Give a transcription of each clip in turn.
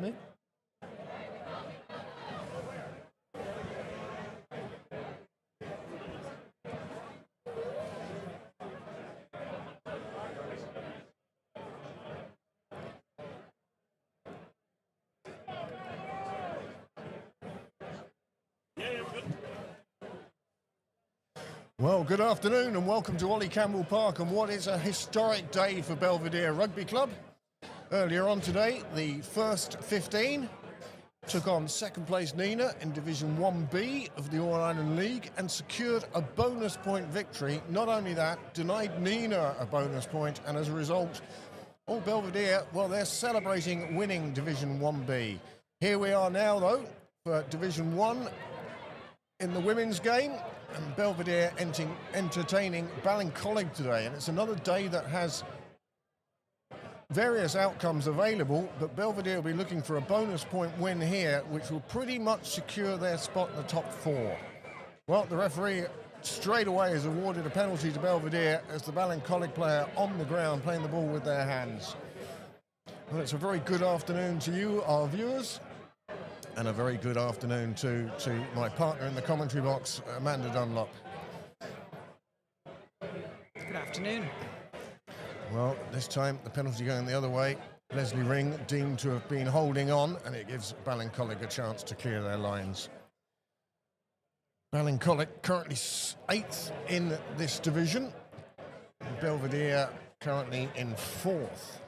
me? Well, good afternoon and welcome to Ollie Campbell Park and what is a historic day for Belvedere Rugby Club. Earlier on today, the first 15 took on second place Nina in Division 1B of the All-Ireland League and secured a bonus point victory. Not only that, denied Nina a bonus point, and as a result, all Belvedere, well, they're celebrating winning Division 1B. Here we are now, though, for Division 1 in the women's game, and Belvedere entertaining Ballincollig today. And it's another day that has various outcomes available, but Belvedere will be looking for a bonus point win here, which will pretty much secure their spot in the top 4. Well, the referee straight away has awarded a penalty to Belvedere as the Ballincollig player on the ground playing the ball with their hands. Well, it's a very good afternoon to you, our viewers, and a very good afternoon to my partner in the commentary box, Amanda Dunlop. Good afternoon. Well, this time the penalty going the other way. Leslie Ring deemed to have been holding on, and it gives Ballincollig a chance to clear their lines. Ballincollig currently 8th in this division. Belvedere currently in 4th.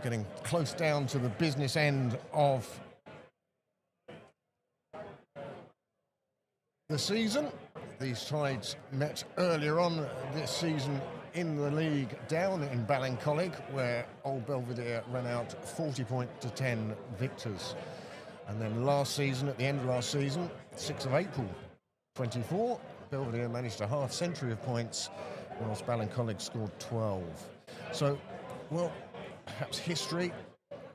Getting close down to the business end of the season. These sides met earlier on this season in the league down in Ballincollig, where Old Belvedere ran out 40-10 victors. And then last season, at the end of last season, 6th of April 24, Belvedere managed a half century of points, whilst Ballincollig scored 12. So, well, perhaps history,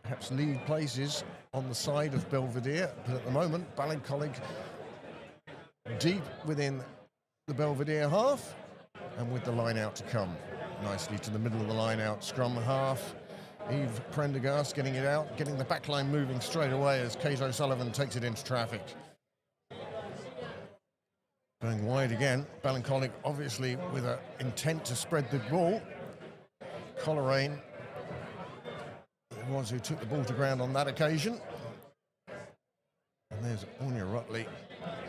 perhaps league places on the side of Belvedere, but at the moment, Ballincollig deep within the Belvedere half, and with the line out to come. Nicely to the middle of the line out, scrum half. Eve Prendergast getting it out, getting the back line moving straight away as Kate O'Sullivan takes it into traffic. Going wide again, Ballincollig obviously with an intent to spread the ball. Coleraine was who took the ball to ground on that occasion. And there's Anya Rutley.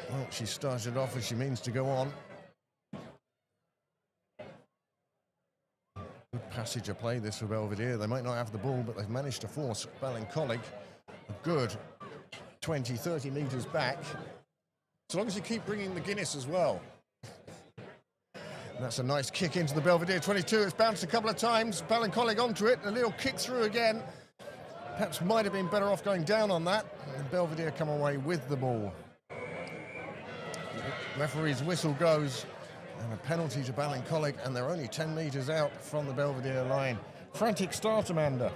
Well, she started off as she means to go on. Good passage of play this for Belvedere. They might not have the ball, but they've managed to force Ballincollig a good 20, 30 metres back. So long as you keep bringing the Guinness as well. And that's a nice kick into the Belvedere 22. It's bounced a couple of times. Ballincollig onto it. A little kick through again. Perhaps might have been better off going down on that. And Belvedere come away with the ball. The referee's whistle goes, and a penalty to Ballincollig, and they're only 10 metres out from the Belvedere line. Frantic start, Amanda.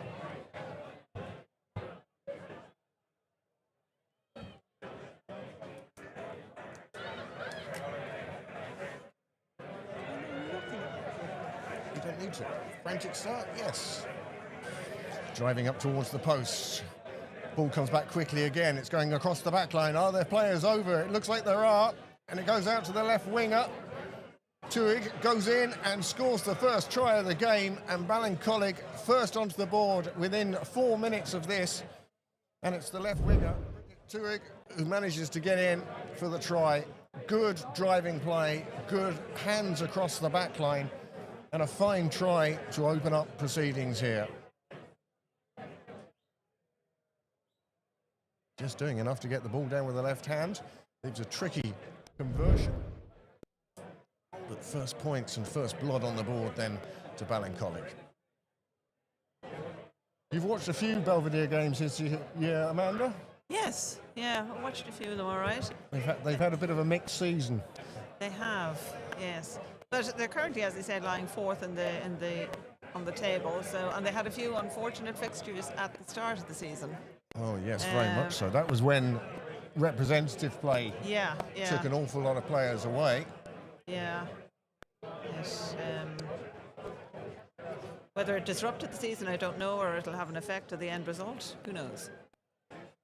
You don't need to. Frantic start, yes. Driving up towards the post. Ball comes back quickly again. It's going across the back line. Are there players over? It looks like there are. And it goes out to the left winger. Tuig goes in and scores the first try of the game. And Ballincollig first onto the board within 4 minutes of this. And it's the left winger, Tuig, who manages to get in for the try. Good driving play, good hands across the back line. And a fine try to open up proceedings here. Just doing enough to get the ball down with the left hand. It's a tricky conversion. But first points and first blood on the board then to Ballincollig. You've watched a few Belvedere games this year, Amanda? Yes, yeah, I watched a few of them, all right. They've had a bit of a mixed season. They have, yes. But they're currently, as they said, lying 4th on the table. So, and they had a few unfortunate fixtures at the start of the season. Oh yes, very much so. That was when representative play took an awful lot of players away. Yeah. Yes. Whether it disrupted the season, I don't know, or it'll have an effect to the end result. Who knows?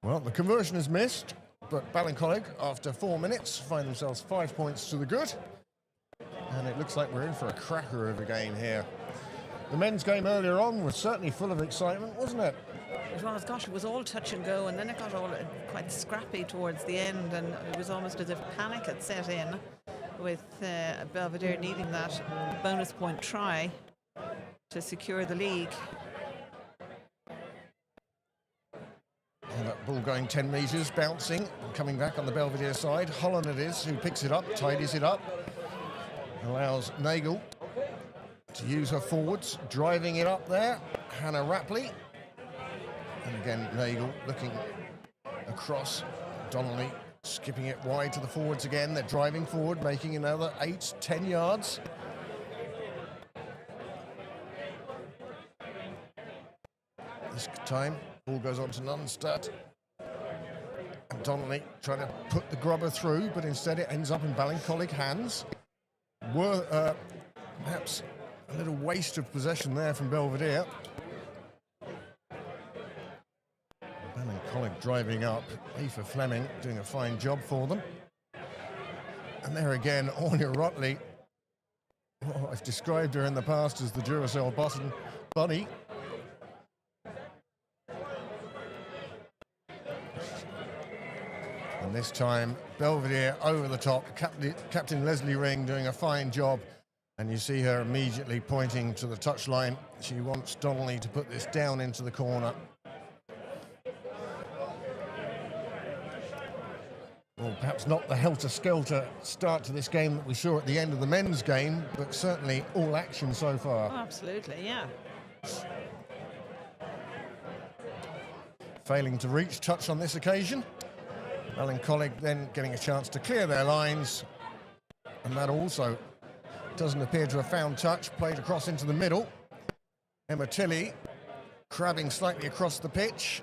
Well, the conversion is missed, but Ballincollig, after 4 minutes, find themselves 5 points to the good. And it looks like we're in for a cracker of a game here. The men's game earlier on was certainly full of excitement, wasn't it? It was, gosh, it was all touch and go, and then it got all quite scrappy towards the end, and it was almost as if panic had set in, with Belvedere needing that bonus point try to secure the league. And that ball going 10 metres, bouncing, and coming back on the Belvedere side. Holland it is who picks it up, tidies it up, allows Nagel to use her forwards, driving it up there. Hannah Rapley. And again, Nagel looking across. Donnelly skipping it wide to the forwards again. They're driving forward, making another 8-10 yards. This time, ball goes on to Nunstad. And Donnelly trying to put the grubber through, but instead it ends up in Ballincollig hands. Perhaps a little waste of possession there from Belvedere. Ballincollig driving up. Aoife Fleming doing a fine job for them. And there again, Anya Rutley. Oh, I've described her in the past as the Duracell button bunny. And this time, Belvedere over the top. Captain Leslie Ring doing a fine job. And you see her immediately pointing to the touchline. She wants Donnelly to put this down into the corner. Well, perhaps not the helter-skelter start to this game that we saw at the end of the men's game, but certainly all action so far. Oh, absolutely, yeah. Failing to reach touch on this occasion. Ballincollig then getting a chance to clear their lines. And that also doesn't appear to have found touch. Played across into the middle. Emma Tilley crabbing slightly across the pitch.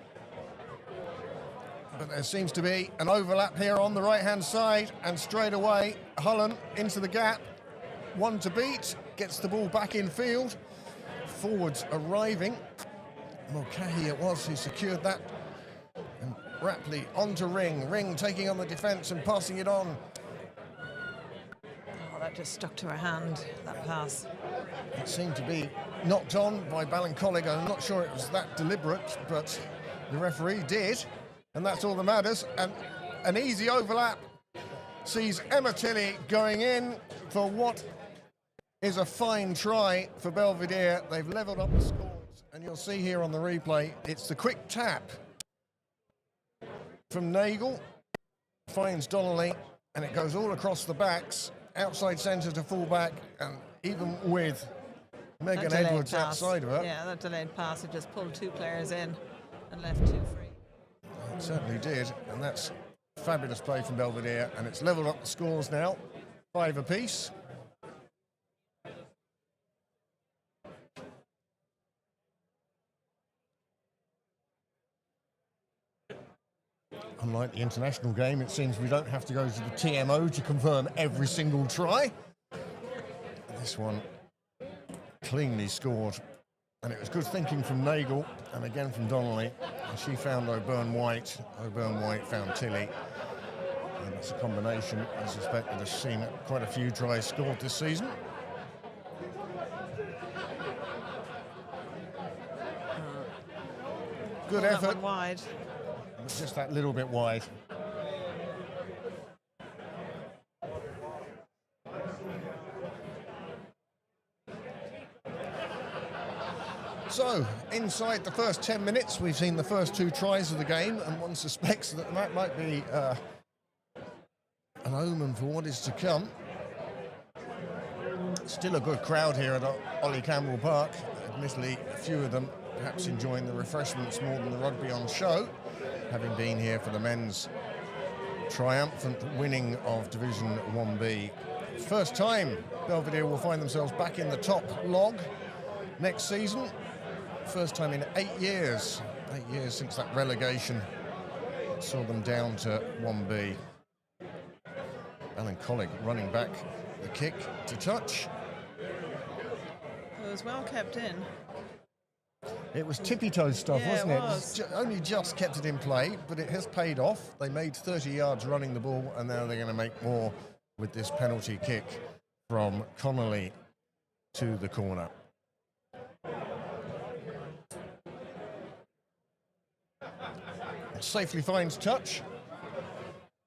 But there seems to be an overlap here on the right-hand side, and straight away, Holland into the gap. One to beat, gets the ball back in field. Forwards arriving. Mulcahy it was who secured that. And Rapley onto Ring. Ring taking on the defence and passing it on. Oh, that just stuck to her hand, that pass. It seemed to be knocked on by Ballincollig. I'm not sure it was that deliberate, but the referee did. And that's all that matters. And an easy overlap sees Emma Tilley going in for what is a fine try for Belvedere. They've levelled up the scores. And you'll see here on the replay, it's the quick tap from Nagel. Finds Donnelly, and it goes all across the backs. Outside centre to full back, and even with Megan Edwards outside of her. Yeah, that delayed pass, it just pulled two players in and left two free. It certainly did, and that's fabulous play from Belvedere, and it's levelled up the scores now, 5 apiece. Unlike the international game, it seems we don't have to go to the TMO to confirm every single try. This one cleanly scored. And it was good thinking from Nagel, and again from Donnelly. And she found O'Byrne White. O'Byrne White found Tilley. And it's a combination, I suspect, that has seen quite a few tries scored this season. Good effort. Wide. But just that little bit wide. So, inside the first 10 minutes, we've seen the first 2 tries of the game, and one suspects that that might be an omen for what is to come. Still a good crowd here at Ollie Campbell Park. Admittedly, a few of them perhaps enjoying the refreshments more than the rugby on show, having been here for the men's triumphant winning of Division 1B. First time Belvedere will find themselves back in the top log next season. First time in 8 years. 8 years since that relegation saw them down to 1B. Ballincollig running back the kick to touch. It was well kept in. It was tippy-toe stuff, Yeah, wasn't it it? was. Only just kept it in play, but it has paid off. They made 30 yards running the ball, and now they're going to make more with this penalty kick from Connolly to the corner. Safely finds touch.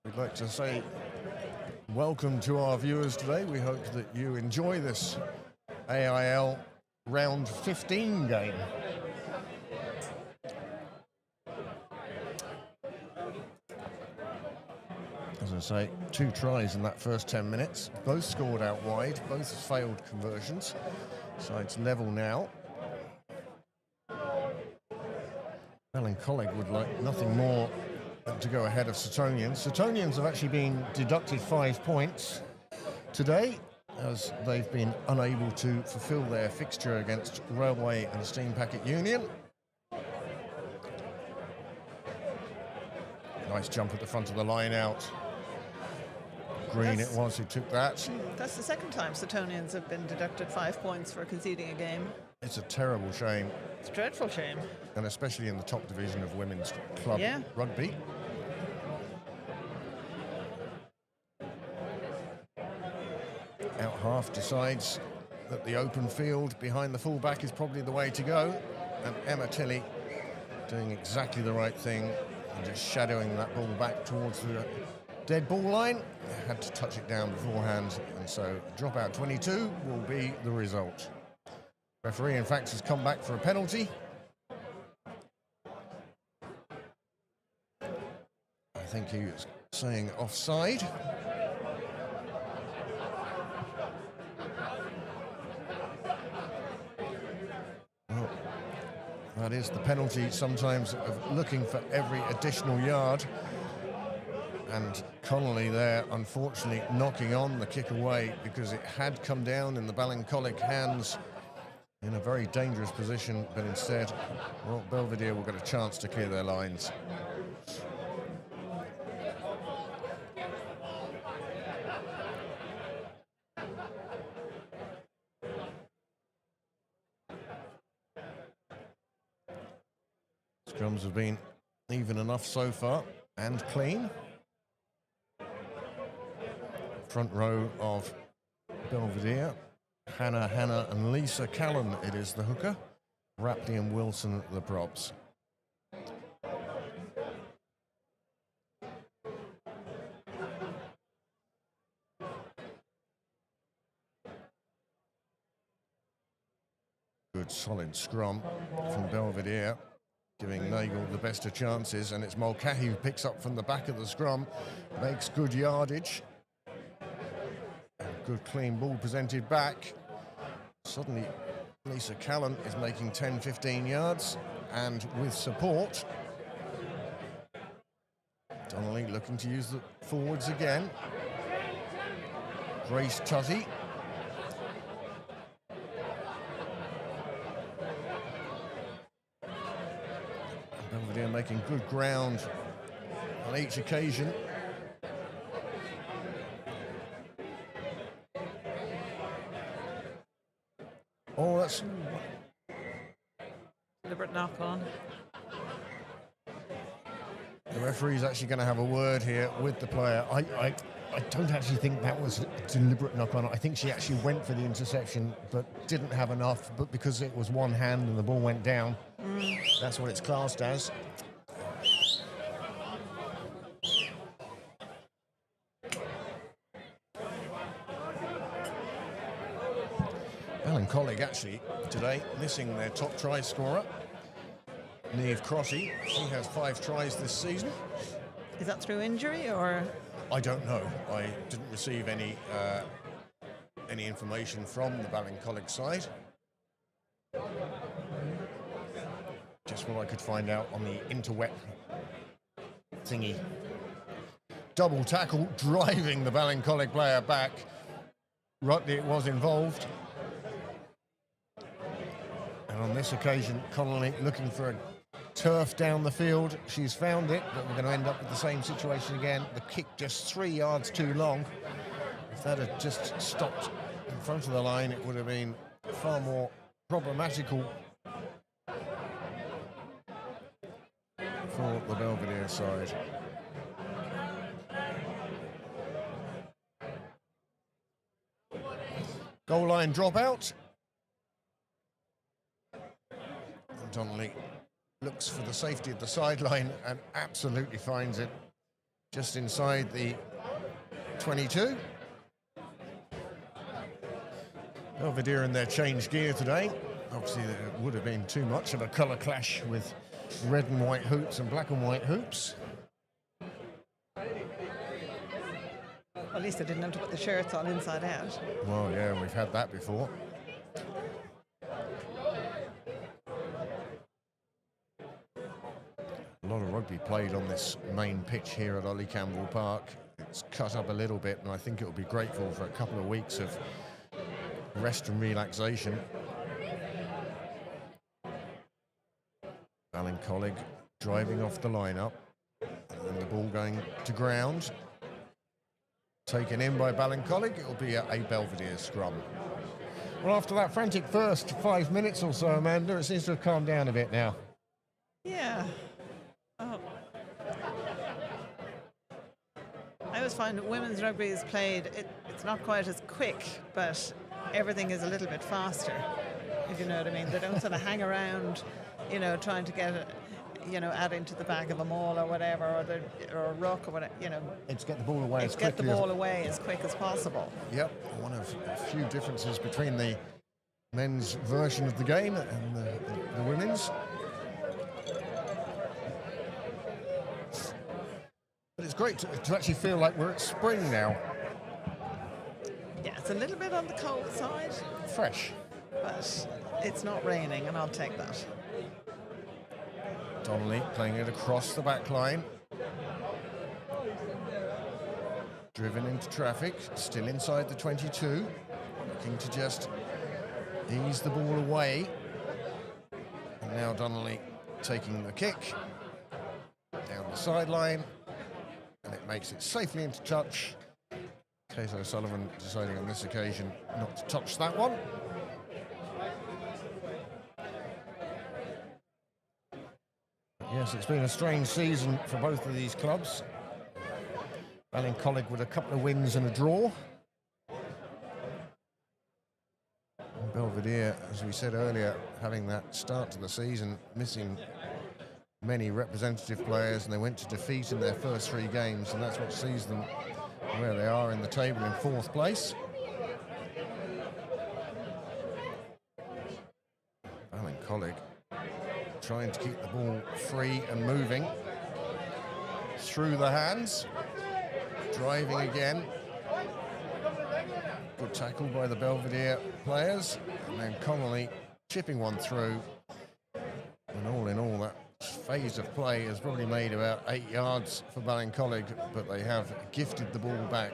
We'd like to say welcome to our viewers today. We hope that you enjoy this AIL round 15 game. As I say, 2 tries in that first 10 minutes. Both scored out wide, both failed conversions. So it's level now. Ballincollig would like nothing more than to go ahead of Suetonians. Suetonians have actually been deducted 5 points today, as they've been unable to fulfil their fixture against Railway and Steam Packet Union. Nice jump at the front of the line out. Green it was who took that. That's the second time Suetonians have been deducted 5 points for conceding a game. It's a terrible shame. It's a dreadful shame. And especially in the top division of women's club rugby. Out half decides that the open field behind the fullback is probably the way to go. And Emma Tilley doing exactly the right thing and just shadowing that ball back towards the dead ball line. Had to touch it down beforehand, and so dropout 22 will be the result. Referee, in fact, has come back for a penalty. I think he was saying offside. Well, that is the penalty sometimes of looking for every additional yard. And Connolly there, unfortunately, knocking on the kick away because it had come down in the Ballincollig hands in a very dangerous position, but instead, well, Belvedere will get a chance to clear their lines. Scrums have been even enough so far and clean. Front row of Belvedere, Hannah and Lisa Callan, it is the hooker. Rapley and Wilson, the props. Good solid scrum from Belvedere, giving Nagel the best of chances, and it's Mulcahy who picks up from the back of the scrum, makes good yardage. Good clean ball presented back. Suddenly Lisa Callan is making 10-15 yards, and with support Donnelly looking to use the forwards again. Grace Tutty. Belvedere making good ground on each occasion. Oh, that's Deliberate knock on. The referee's actually going to have a word here with the player. I don't actually think that was a deliberate knock on. I think she actually went for the interception but didn't have enough, but because it was one hand and the ball went down, that's what it's classed as. Ballincollig actually today missing their top try scorer, Niamh Crotty. She has 5 tries this season. Is that through injury or? I don't know. I didn't receive any information from the Ballincollig side. Just what I could find out on the interweb thingy. Double tackle, driving the Ballincollig player back. Rightly it was involved. And on this occasion, Connolly looking for a turf down the field. She's found it, but we're going to end up with the same situation again. The kick just 3 yards too long. If that had just stopped in front of the line, it would have been far more problematical. for the Belvedere side. Goal line dropout. And Donnelly looks for the safety of the sideline and absolutely finds it just inside the 22. Belvedere in their change gear today. Obviously there would have been too much of a colour clash with red and white hoops and black and white hoops. At least they didn't have to put the shirts on inside out. Well, yeah, we've had that before. A lot of rugby played on this main pitch here at Ollie Campbell Park. It's cut up a little bit, and I think it will be grateful for a couple of weeks of rest and relaxation. Ballincollig driving off the line-up, and the ball going to ground. Taken in by Ballincollig, it'll be a Belvedere scrum. Well, after that frantic first 5 minutes or so, Amanda, it seems to have calmed down a bit now. Yeah. Oh. I always find that women's rugby is played, it's not quite as quick, but everything is a little bit faster, if you know what I mean. They don't sort of hang around, you know, trying to get, adding to the back of a maul or whatever, or a ruck or whatever, you know. It's get the ball away as quickly get the ball away as quick as possible. Yep, one of a few differences between the men's version of the game and the women's. But it's great to actually feel like we're at spring now. Yeah, it's a little bit on the cold side. Fresh. But it's not raining, and I'll take that. Donnelly playing it across the back line. Driven into traffic, still inside the 22. Looking to just ease the ball away. And now Donnelly taking the kick down the sideline. And it makes it safely into touch. Kate O'Sullivan deciding on this occasion not to touch that one. Yes, it's been a strange season for both of these clubs. Ballincollig with a couple of wins and a draw. And Belvedere, as we said earlier, having that start to the season, missing many representative players, and they went to defeat in their first 3 games, and that's what sees them where they are in the table in 4th place. Ballincollig trying to keep the ball free and moving through the hands, driving again. Good tackle by the Belvedere players, and then Connolly chipping one through. And all in all, that phase of play has probably made about 8 yards for Ballincollig, but they have gifted the ball back,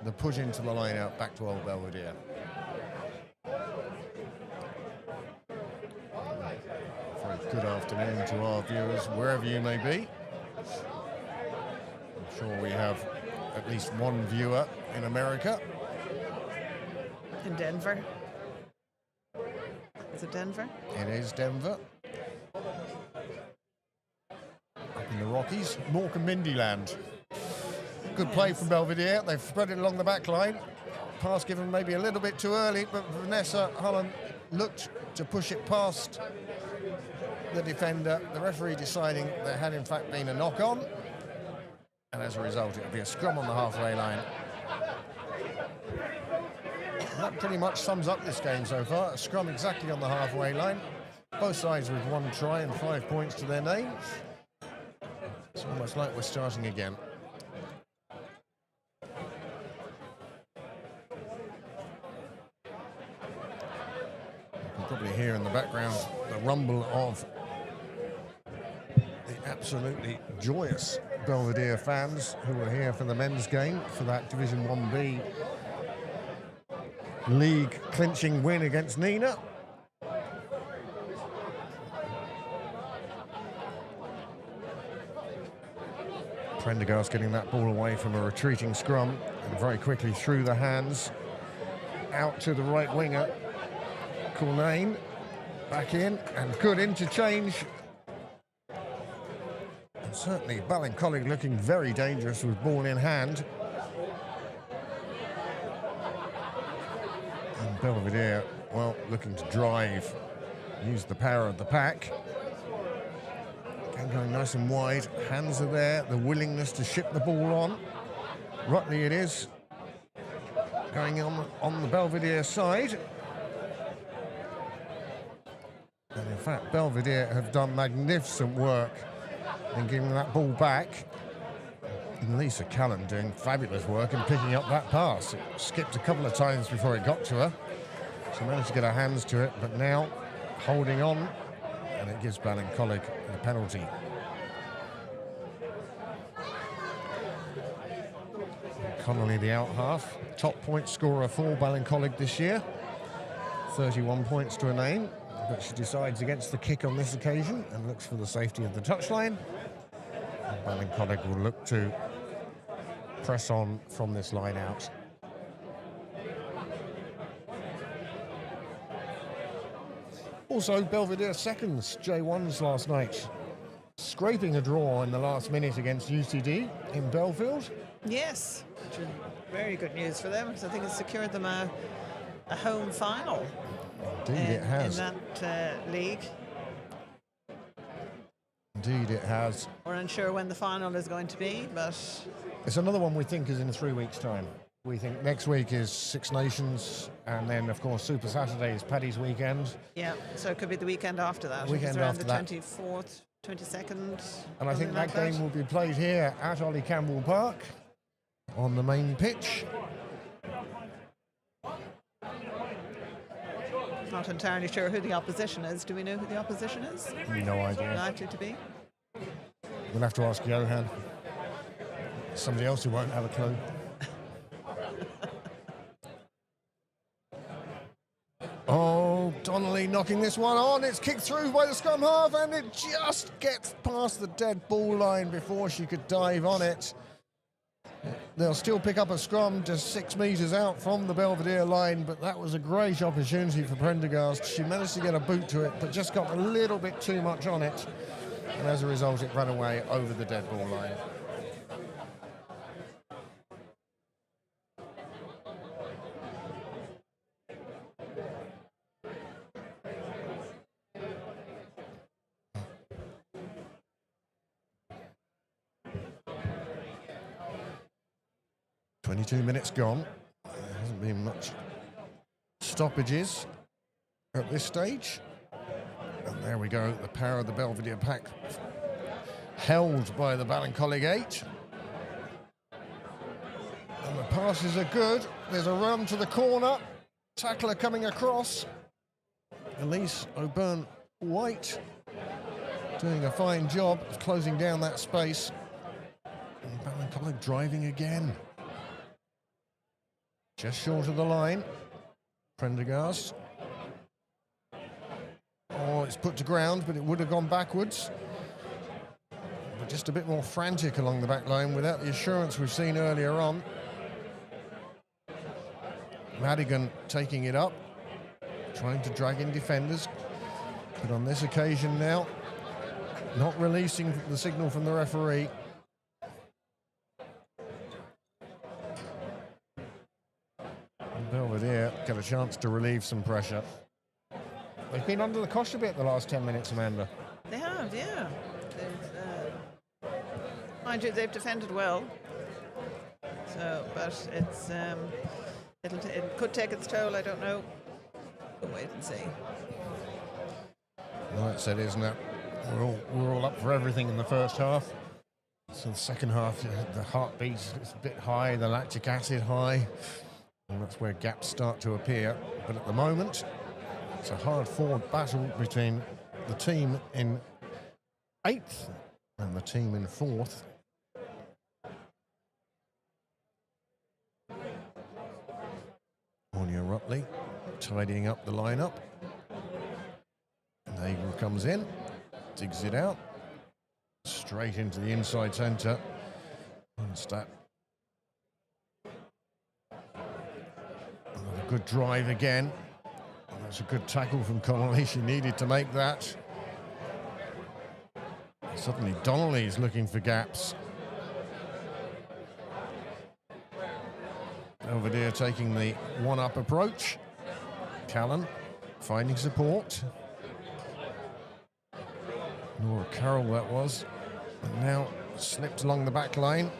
the push into the line out back to old Belvedere. Very good afternoon to our viewers, wherever you may be. I'm sure we have at least one viewer in America. In Denver. Is it Denver? It is Denver. Up in the Rockies, Morecambe Mindy land. Good play from Belvedere. They've spread it along the back line. Pass given maybe a little bit too early, but Vanessa Holland looked to push it past the defender. The referee deciding there had in fact been a knock-on. And as a result, it'll be a scrum on the halfway line. And that pretty much sums up this game so far. A scrum exactly on the halfway line. Both sides with 1 try and 5 points to their name. It's almost like we're starting again. You can probably hear in the background the rumble of the absolutely joyous Belvedere fans who were here for the men's game for that Division 1B league clinching win against Nina. Prendergast getting that ball away from a retreating scrum and very quickly through the hands out to the right winger Cournaine, back in and good interchange. Certainly, Ballincollig looking very dangerous with ball in hand. And Belvedere, well, looking to drive, use the power of the pack. Again, going nice and wide. Hands are there, the willingness to ship the ball on. Rutley it is. Going on the Belvedere side. And in fact, Belvedere have done magnificent work in giving that ball back. And Lisa Callan doing fabulous work in picking up that pass. It skipped a couple of times before it got to her. She managed to get her hands to it, but now holding on, and it gives Ballincollig the penalty. Connolly, the out half, top point scorer for Ballincollig this year. 31 points to her name, but she decides against the kick on this occasion and looks for the safety of the touchline. Ballincollig will look to press on from this line out. Also, Belvedere seconds, J1s last night, scraping a draw in the last minute against UCD in Belfield. Yes, which is very good news for them, because I think it's secured them a home final. Indeed it has. In that league. Indeed it has. We're unsure when the final is going to be, but it's another one we think is in 3 weeks' time. We think next week is Six Nations, and then, of course, Super Saturday is Paddy's weekend. Yeah, so it could be the weekend after that. Weekend around after the that. 24th, 22nd. And I think that game will be played here at Ollie Campbell Park on the main pitch. Not entirely sure who the opposition is. Do we know who the opposition is? No idea. Likely to be? We'll have to ask Johan. Somebody else who won't have a clue. Oh, Donnelly knocking this one on. It's kicked through by the scrum half, and it just gets past the dead ball line before she could dive on it. They'll still pick up a scrum just 6 metres out from the Belvedere line, but that was a great opportunity for Prendergast. She managed to get a boot to it, but just got a little bit too much on it. And as a result, it ran away over the dead ball line. Minutes gone. There hasn't been much stoppages at this stage. And there we go, the power of the Belvedere pack held by the Ballincollig 8. And the passes are good. There's a run to the corner. Tackler coming across. Elise O'Byrne-White doing a fine job of closing down that space. And Ballincollig driving again. Just short of the line. Prendergast. Oh, it's put to ground, but it would have gone backwards. But just a bit more frantic along the back line without the assurance we've seen earlier on. Madigan taking it up, trying to drag in defenders. But on this occasion now, not releasing the signal from the referee. Belvedere get a chance to relieve some pressure. They've been under the cosh a bit the last 10 minutes, Amanda. They have, yeah. Mind you, they've defended well. So, but it's it could take its toll. I don't know. We'll wait and see. Like I said, isn't it? We're all up for everything in the first half. So the second half, the heartbeat is a bit high, the lactic acid high. And that's where gaps start to appear. But at the moment, it's a hard-fought battle between the team in 8th and the team in 4th. Monia Rutley tidying up the lineup. Nagel comes in, digs it out, straight into the inside centre. Stat. A good drive again. That's a good tackle from Connolly. She needed to make that. Suddenly Donnelly's looking for gaps. Belvedere taking the one-up approach. Callan finding support. Nora Carroll that was. And now slipped along the back line.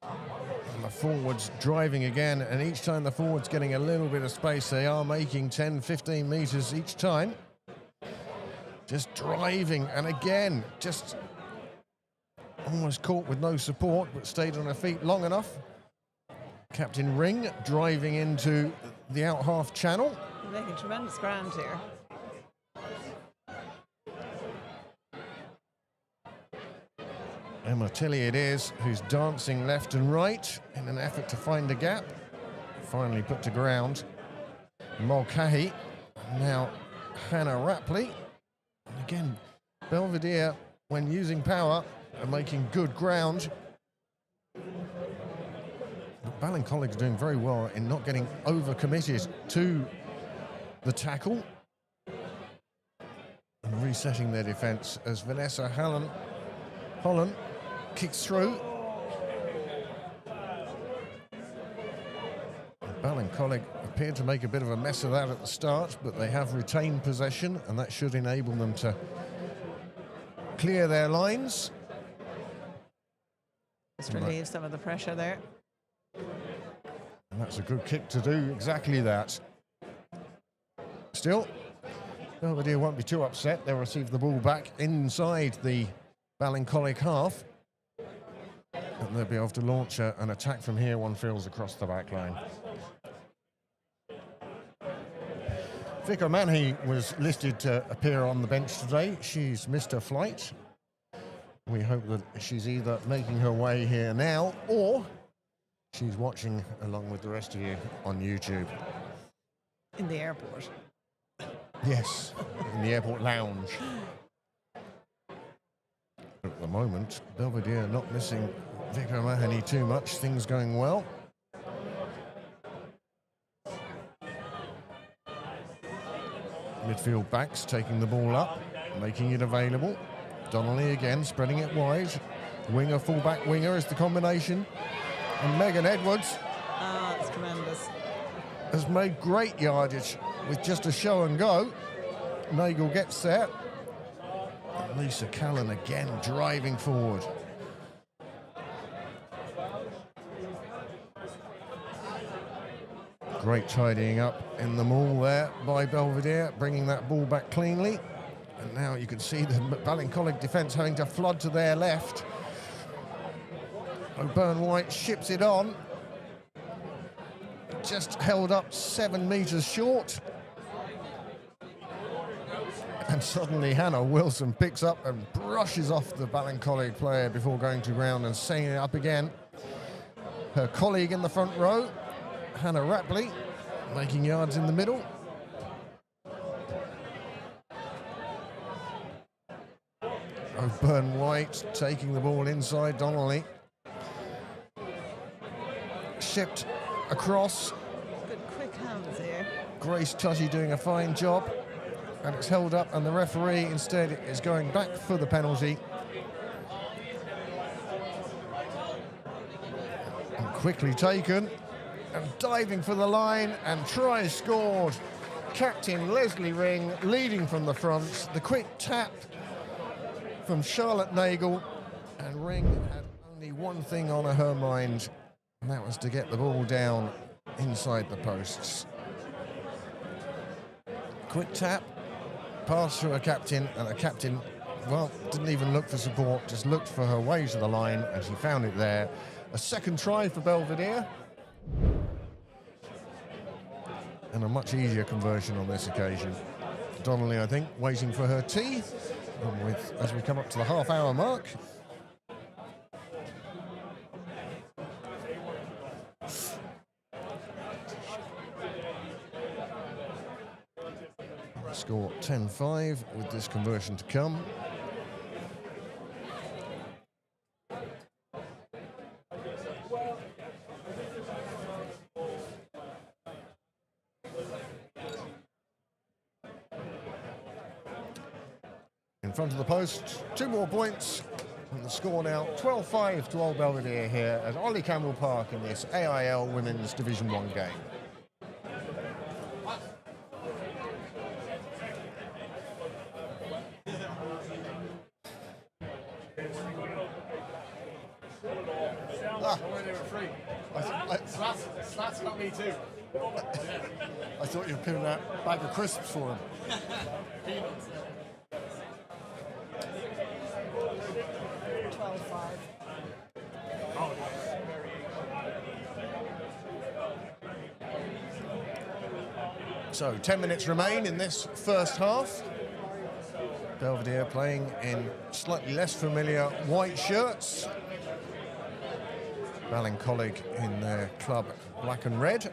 And the forwards driving again, and each time the forwards getting a little bit of space, they are making 10, 15 metres each time. Just driving, and again, just almost caught with no support, but stayed on her feet long enough. Captain Ring driving into the out half channel. Making tremendous ground here. Emma Tilley it is, who's dancing left and right in an effort to find a gap. Finally put to ground. Mulcahy, now Hannah Rapley. And again, Belvedere, when using power, are making good ground. But Ballincollig's doing very well in not getting overcommitted to the tackle and resetting their defence as Vanessa Holland kicks through. Ballincollig appeared to make a bit of a mess of that at the start, but they have retained possession, and that should enable them to clear their lines. Just relieve some of the pressure there. And that's a good kick to do exactly that. Still, Belvedere won't be too upset. They'll receive the ball back inside the Ballincollig half. And they'll be able to launch an attack from here, one feels, across the back line. Vic O'Mahony was listed to appear on the bench today. She's missed her flight. We hope that she's either making her way here now or she's watching along with the rest of you on YouTube. In the airport. Yes, in the airport lounge. At the moment, Belvedere not missing Vic O'Mahony too much, things going well. Midfield backs taking the ball up, making it available. Donnelly again, spreading it wide. Winger, fullback, winger is the combination. And Megan Edwards That's tremendous. has made great yardage with just a show and go. Nagel gets there. And Lisa Callan again driving forward. Great tidying up in the maul there by Belvedere, bringing that ball back cleanly. And now you can see the Ballincollig defence having to flood to their left. O'Byrne White ships it on. Just held up 7 metres short. And suddenly Hannah Wilson picks up and brushes off the Ballincollig player before going to ground and setting it up again. Her colleague in the front row, Hannah Rapley, making yards in the middle. O'Byrne White taking the ball inside Donnelly. Shipped across. Good quick hands here. Grace Tutty doing a fine job. And it's held up, and the referee instead is going back for the penalty. And quickly taken. And diving for the line, and try scored. Captain Leslie Ring leading from the front. The quick tap from Charlotte Nagel, and Ring had only one thing on her mind, and that was to get the ball down inside the posts. Quick tap, pass through a captain, and a captain, well, didn't even look for support, just looked for her way to the line, and she found it there. A second try for Belvedere. And a much easier conversion on this occasion. Donnelly, I think, waiting for her tea. And as we come up to the half-hour mark. Score 10-5 with this conversion to come. in front of the post. 2 more points. And the score now 12-5 to Old Belvedere here at Ollie Campbell Park in this AIL Women's Division 1 game. Slats got me too. I thought you were putting that bag of crisps for him. Peanuts. 12-5. So 10 minutes remain in this first half. Belvedere playing in slightly less familiar white shirts. Ballincollig in their club black and red.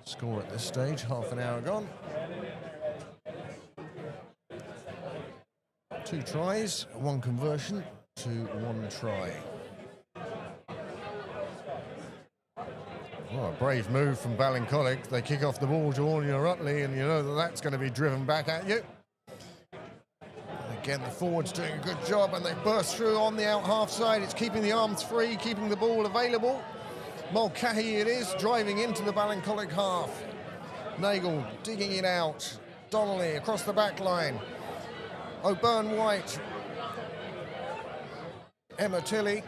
Score at this stage, half an hour gone. 2 tries, 1 conversion to 1 try. Oh, a brave move from Ballincollig. They kick off the ball to Anya Rutley, and you know that that's going to be driven back at you. And again, the forwards doing a good job, and they burst through on the out half side. It's keeping the arms free, keeping the ball available. Mulcahy it is, driving into the Ballincollig half. Nagel digging it out. Donnelly across the back line. O'Byrne White. Emma Tilley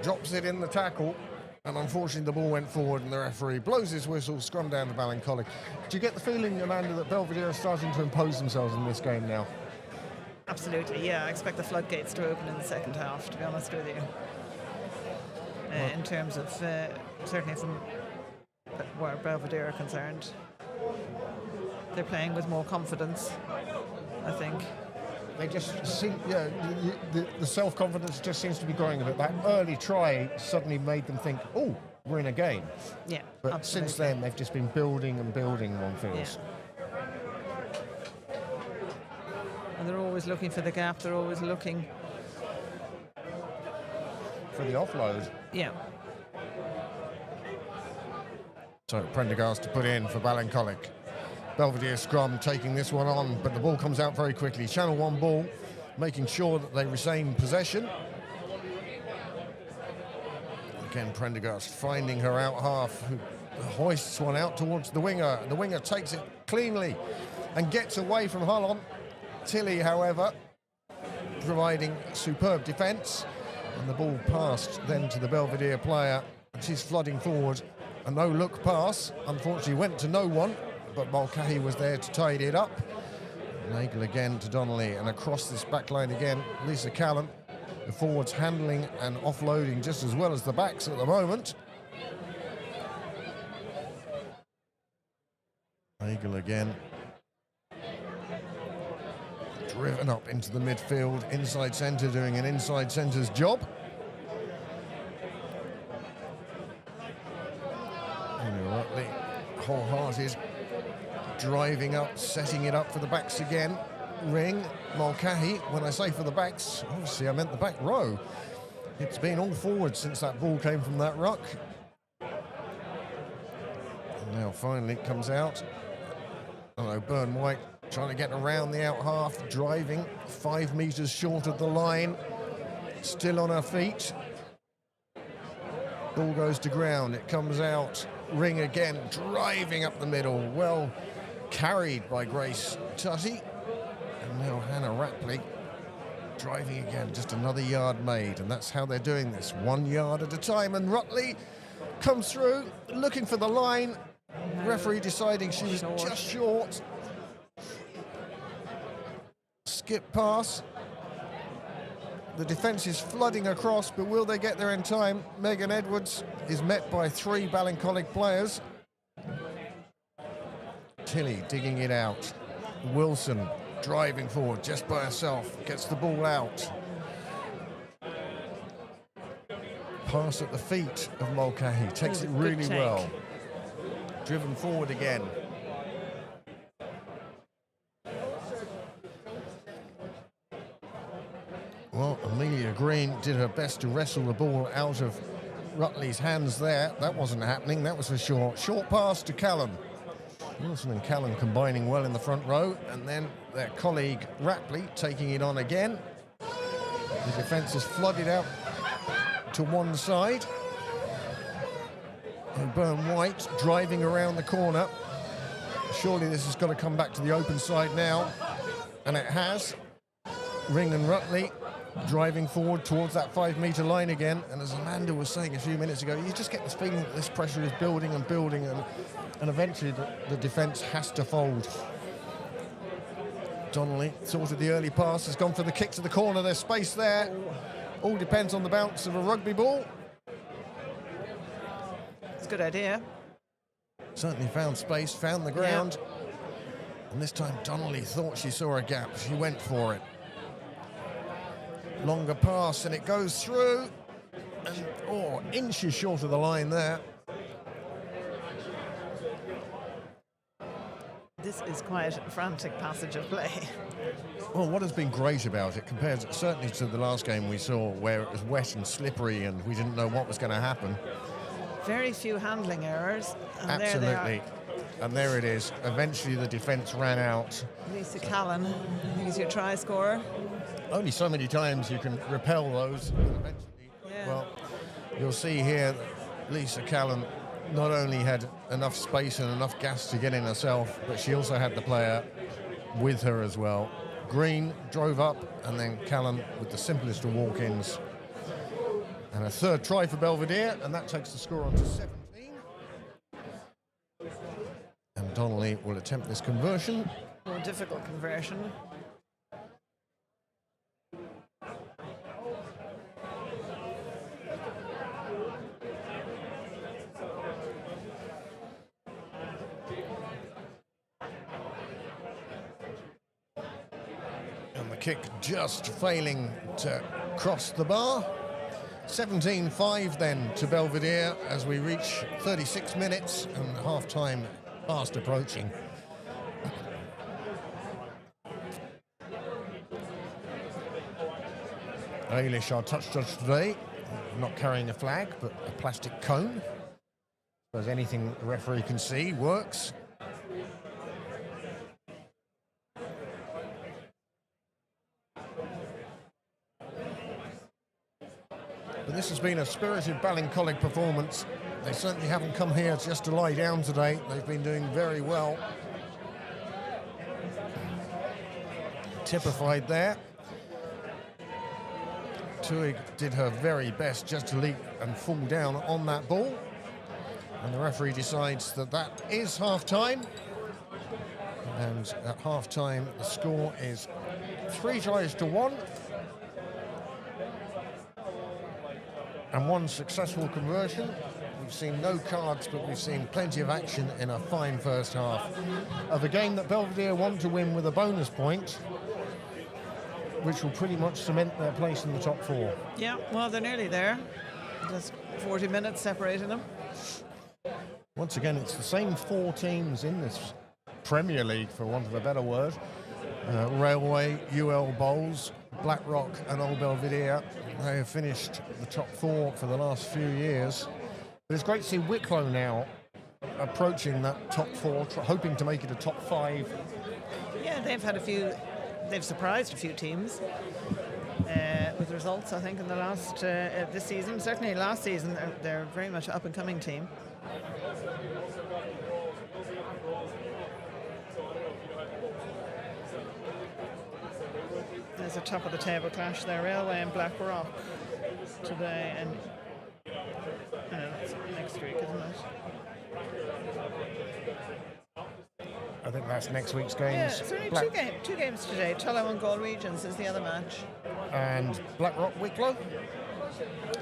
drops it in the tackle, and unfortunately the ball went forward and the referee blows his whistle, scrum down to Ballincollig. Do you get the feeling, Amanda, that Belvedere are starting to impose themselves in this game now? Absolutely, yeah. I expect the floodgates to open in the second half, to be honest with you. In terms of, certainly from where Belvedere are concerned. They're playing with more confidence, I think. They just seem, yeah, the self-confidence just seems to be growing a bit. That early try suddenly made them think, oh, we're in a game. Yeah, but absolutely. Since then, they've just been building and building, one feels. Yeah. And they're always looking for the gap. They're always looking for the offload. Yeah. So Prendergast to put in for Ballincollig. Belvedere scrum taking this one on, but the ball comes out very quickly. Channel 1 ball, making sure that they retain possession. Again, Prendergast finding her out half, who hoists one out towards the winger. The winger takes it cleanly and gets away from Hullon. Tilley, however, providing superb defence. And the ball passed then to the Belvedere player. And she's flooding forward. A no-look pass, unfortunately went to no one, but Mulcahy was there to tidy it up. Nagel again to Donnelly, and across this back line again, Lisa Callan. The forwards handling and offloading just as well as the backs at the moment. Nagel again. Driven up into the midfield, inside centre doing an inside centre's job. Rutley, wholehearted, driving up, setting it up for the backs again. Ring, Mulcahy. When I say for the backs, obviously I meant the back row. It's been all forward since that ball came from that ruck. And now finally it comes out. And O'Byrne White trying to get around the out half, driving 5 metres short of the line. Still on her feet. Ball goes to ground, it comes out. Ring again, driving up the middle. Well carried by Grace Tutty. And now Hannah Rapley driving again, just another yard made. And that's how they're doing this, 1 yard at a time. And Rutley comes through, looking for the line. Referee deciding she was just short. Skip pass. The defence is flooding across, but will they get there in time? Megan Edwards is met by 3 Ballincollig players. Tilley digging it out. Wilson driving forward just by herself, gets the ball out. Pass at the feet of Mulcahy, takes it really well. Driven forward again. Well, Amelia Green did her best to wrestle the ball out of Rutley's hands there. That wasn't happening, that was for sure. Short pass to Callan. Wilson and Callan combining well in the front row, and then their colleague Rapley taking it on again. The defence is flooded out to one side. And Byrne White driving around the corner. Surely this has got to come back to the open side now, and it has. Ring and Rutley driving forward towards that 5-metre line again, and as Amanda was saying a few minutes ago, you just get this feeling that this pressure is building and building, and eventually the defence has to fold. Donnelly sorted the early pass, has gone for the kick to the corner. There's space there. All depends on the bounce of a rugby ball. It's a good idea. Certainly found space, found the ground. Yeah. And this time Donnelly thought she saw a gap. She went for it. Longer pass, and it goes through. And, inches short of the line there. This is quite a frantic passage of play. Well, what has been great about it, compared certainly to the last game we saw, where it was wet and slippery and we didn't know what was going to happen. Very few handling errors. And absolutely. And there it is. Eventually the defence ran out. Lisa Callan, I think, is your try scorer. Only so many times you can repel those. And eventually, well, you'll see here that Lisa Callan not only had enough space and enough gas to get in herself, but she also had the player with her as well. Green drove up, and then Callan with the simplest of walk-ins. And a third try for Belvedere, and that takes the score on to 17. And Donnelly will attempt this conversion. More difficult conversion. And the kick just failing to cross the bar. 17-5 then to Belvedere as we reach 36 minutes and half-time fast approaching. Eilish, our touch judge today, not carrying a flag, but a plastic cone. As anything the referee can see works. But this has been a spirited Ballincollig performance. They certainly haven't come here just to lie down today. They've been doing very well. Typified there. Tuig did her very best just to leap and fall down on that ball. And the referee decides that that is half-time. And at half-time, the score is 3-1. And one successful conversion. We've seen no cards, but we've seen plenty of action in a fine first half of a game that Belvedere want to win with a bonus point, which will pretty much cement their place in the top four. Yeah, well, they're nearly there. Just 40 minutes separating them. Once again, it's the same four teams in this Premier League, for want of a better word. Railway, UL Bowls, Blackrock and Old Belvedere. They have finished the top four for the last few years. But it's great to see Wicklow now approaching that top four, hoping to make it a top five. Yeah, they've surprised a few teams with results, I think, in the last, this season. Certainly last season, they're very much an up-and-coming team. There's a top of the table clash there, Railway and Blackrock today, and that's next week, isn't it? I think that's next week's games. Yeah, it's only two games today. Tullow and Gaul Regions is the other match. And Blackrock Wicklow?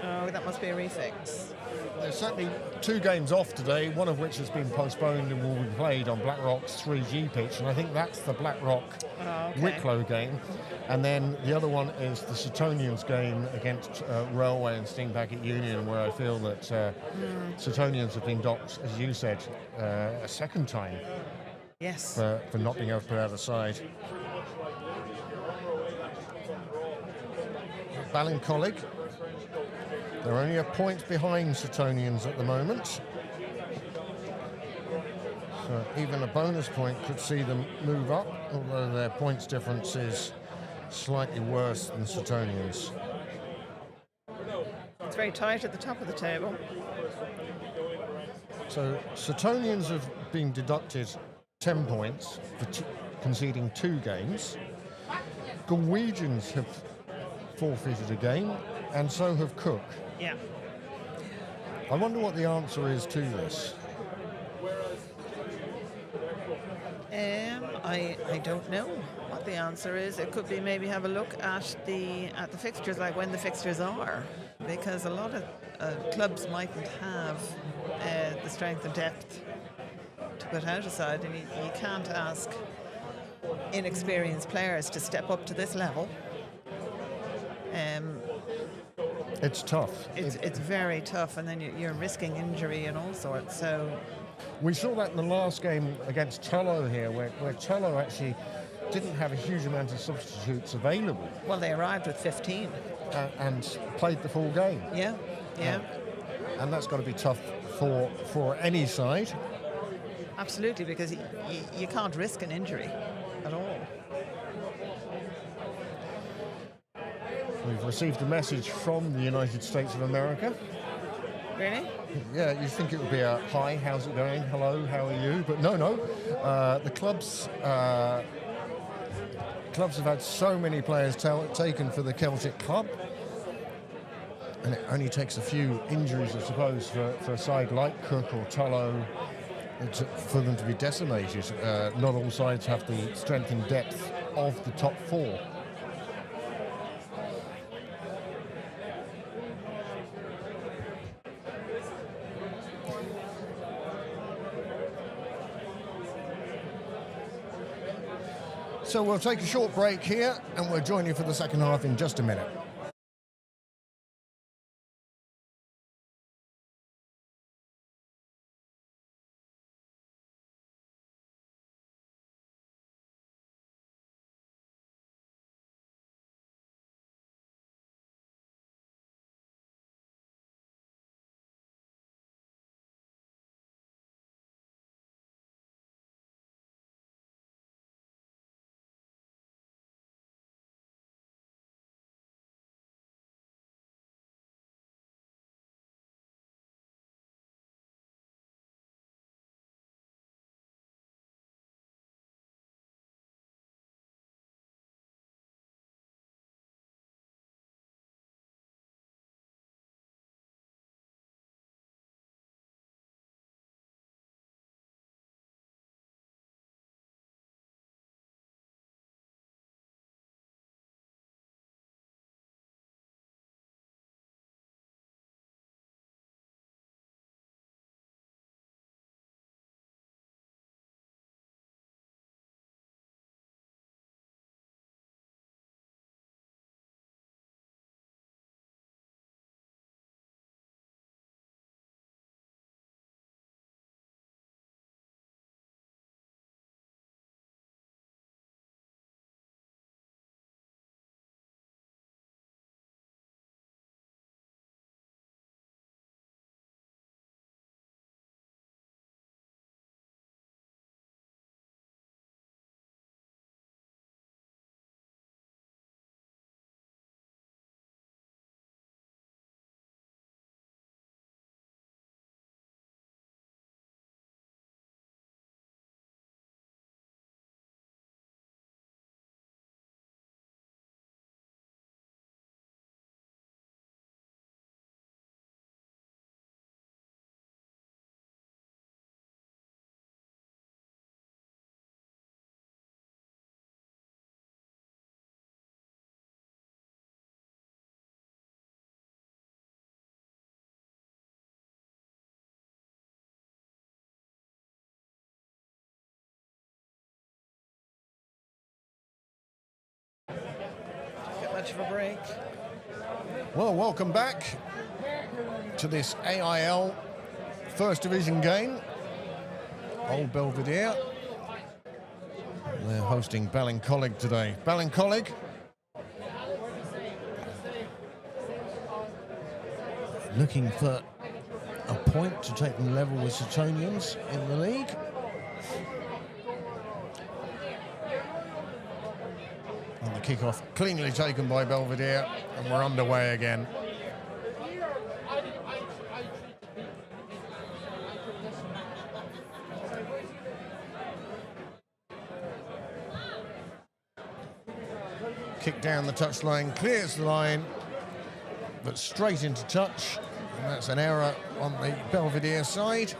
Oh, that must be a refix. There's certainly two games off today, one of which has been postponed and will be played on Blackrock's 3G pitch, and I think that's the Blackrock Wicklow game. And then the other one is the Suetonians game against Railway and Steam Packet Union, where I feel that Suetonians have been docked, as you said, a second time. Yes. For not being able to put out a side. Ballincollig. They're only a point behind Suetonians at the moment. So even a bonus point could see them move up, although their points difference is slightly worse than Suetonians. It's very tight at the top of the table. So Suetonians have been deducted 10 points for conceding 2 games. Galwegians have forfeited a game, and so have Cook. Yeah. I wonder what the answer is to this. I don't know what the answer is. It could be maybe have a look at the fixtures, like when the fixtures are, because a lot of clubs mightn't have the strength and depth to put out a side, and you can't ask inexperienced players to step up to this level. It's tough. It's very tough, and then you're risking injury and all sorts. So we saw that in the last game against Tullow here, where Tullow actually didn't have a huge amount of substitutes available. Well, they arrived with 15. And played the full game. Yeah. And that's got to be tough for any side. Absolutely, because you can't risk an injury at all. We've received a message from the United States of America. Really? Yeah, you'd think it would be a hi, how's it going? Hello, how are you? But no. The clubs have had so many players taken for the Celtic club, and it only takes a few injuries, I suppose, for a side like Cook or Tullow for them to be decimated. Not all sides have the strength and depth of the top 4. So we'll take a short break here, and we'll join you for the second half in just a minute. Get much of a break. Well, welcome back to this AIL First Division game. Old Belvedere. They're hosting Ballincollig today. Ballincollig looking for a point to take them level with Suetonians in the league. And the kickoff cleanly taken by Belvedere, and we're underway again. Kick down the touchline, clears the line, but straight into touch, and that's an error on the Belvedere side,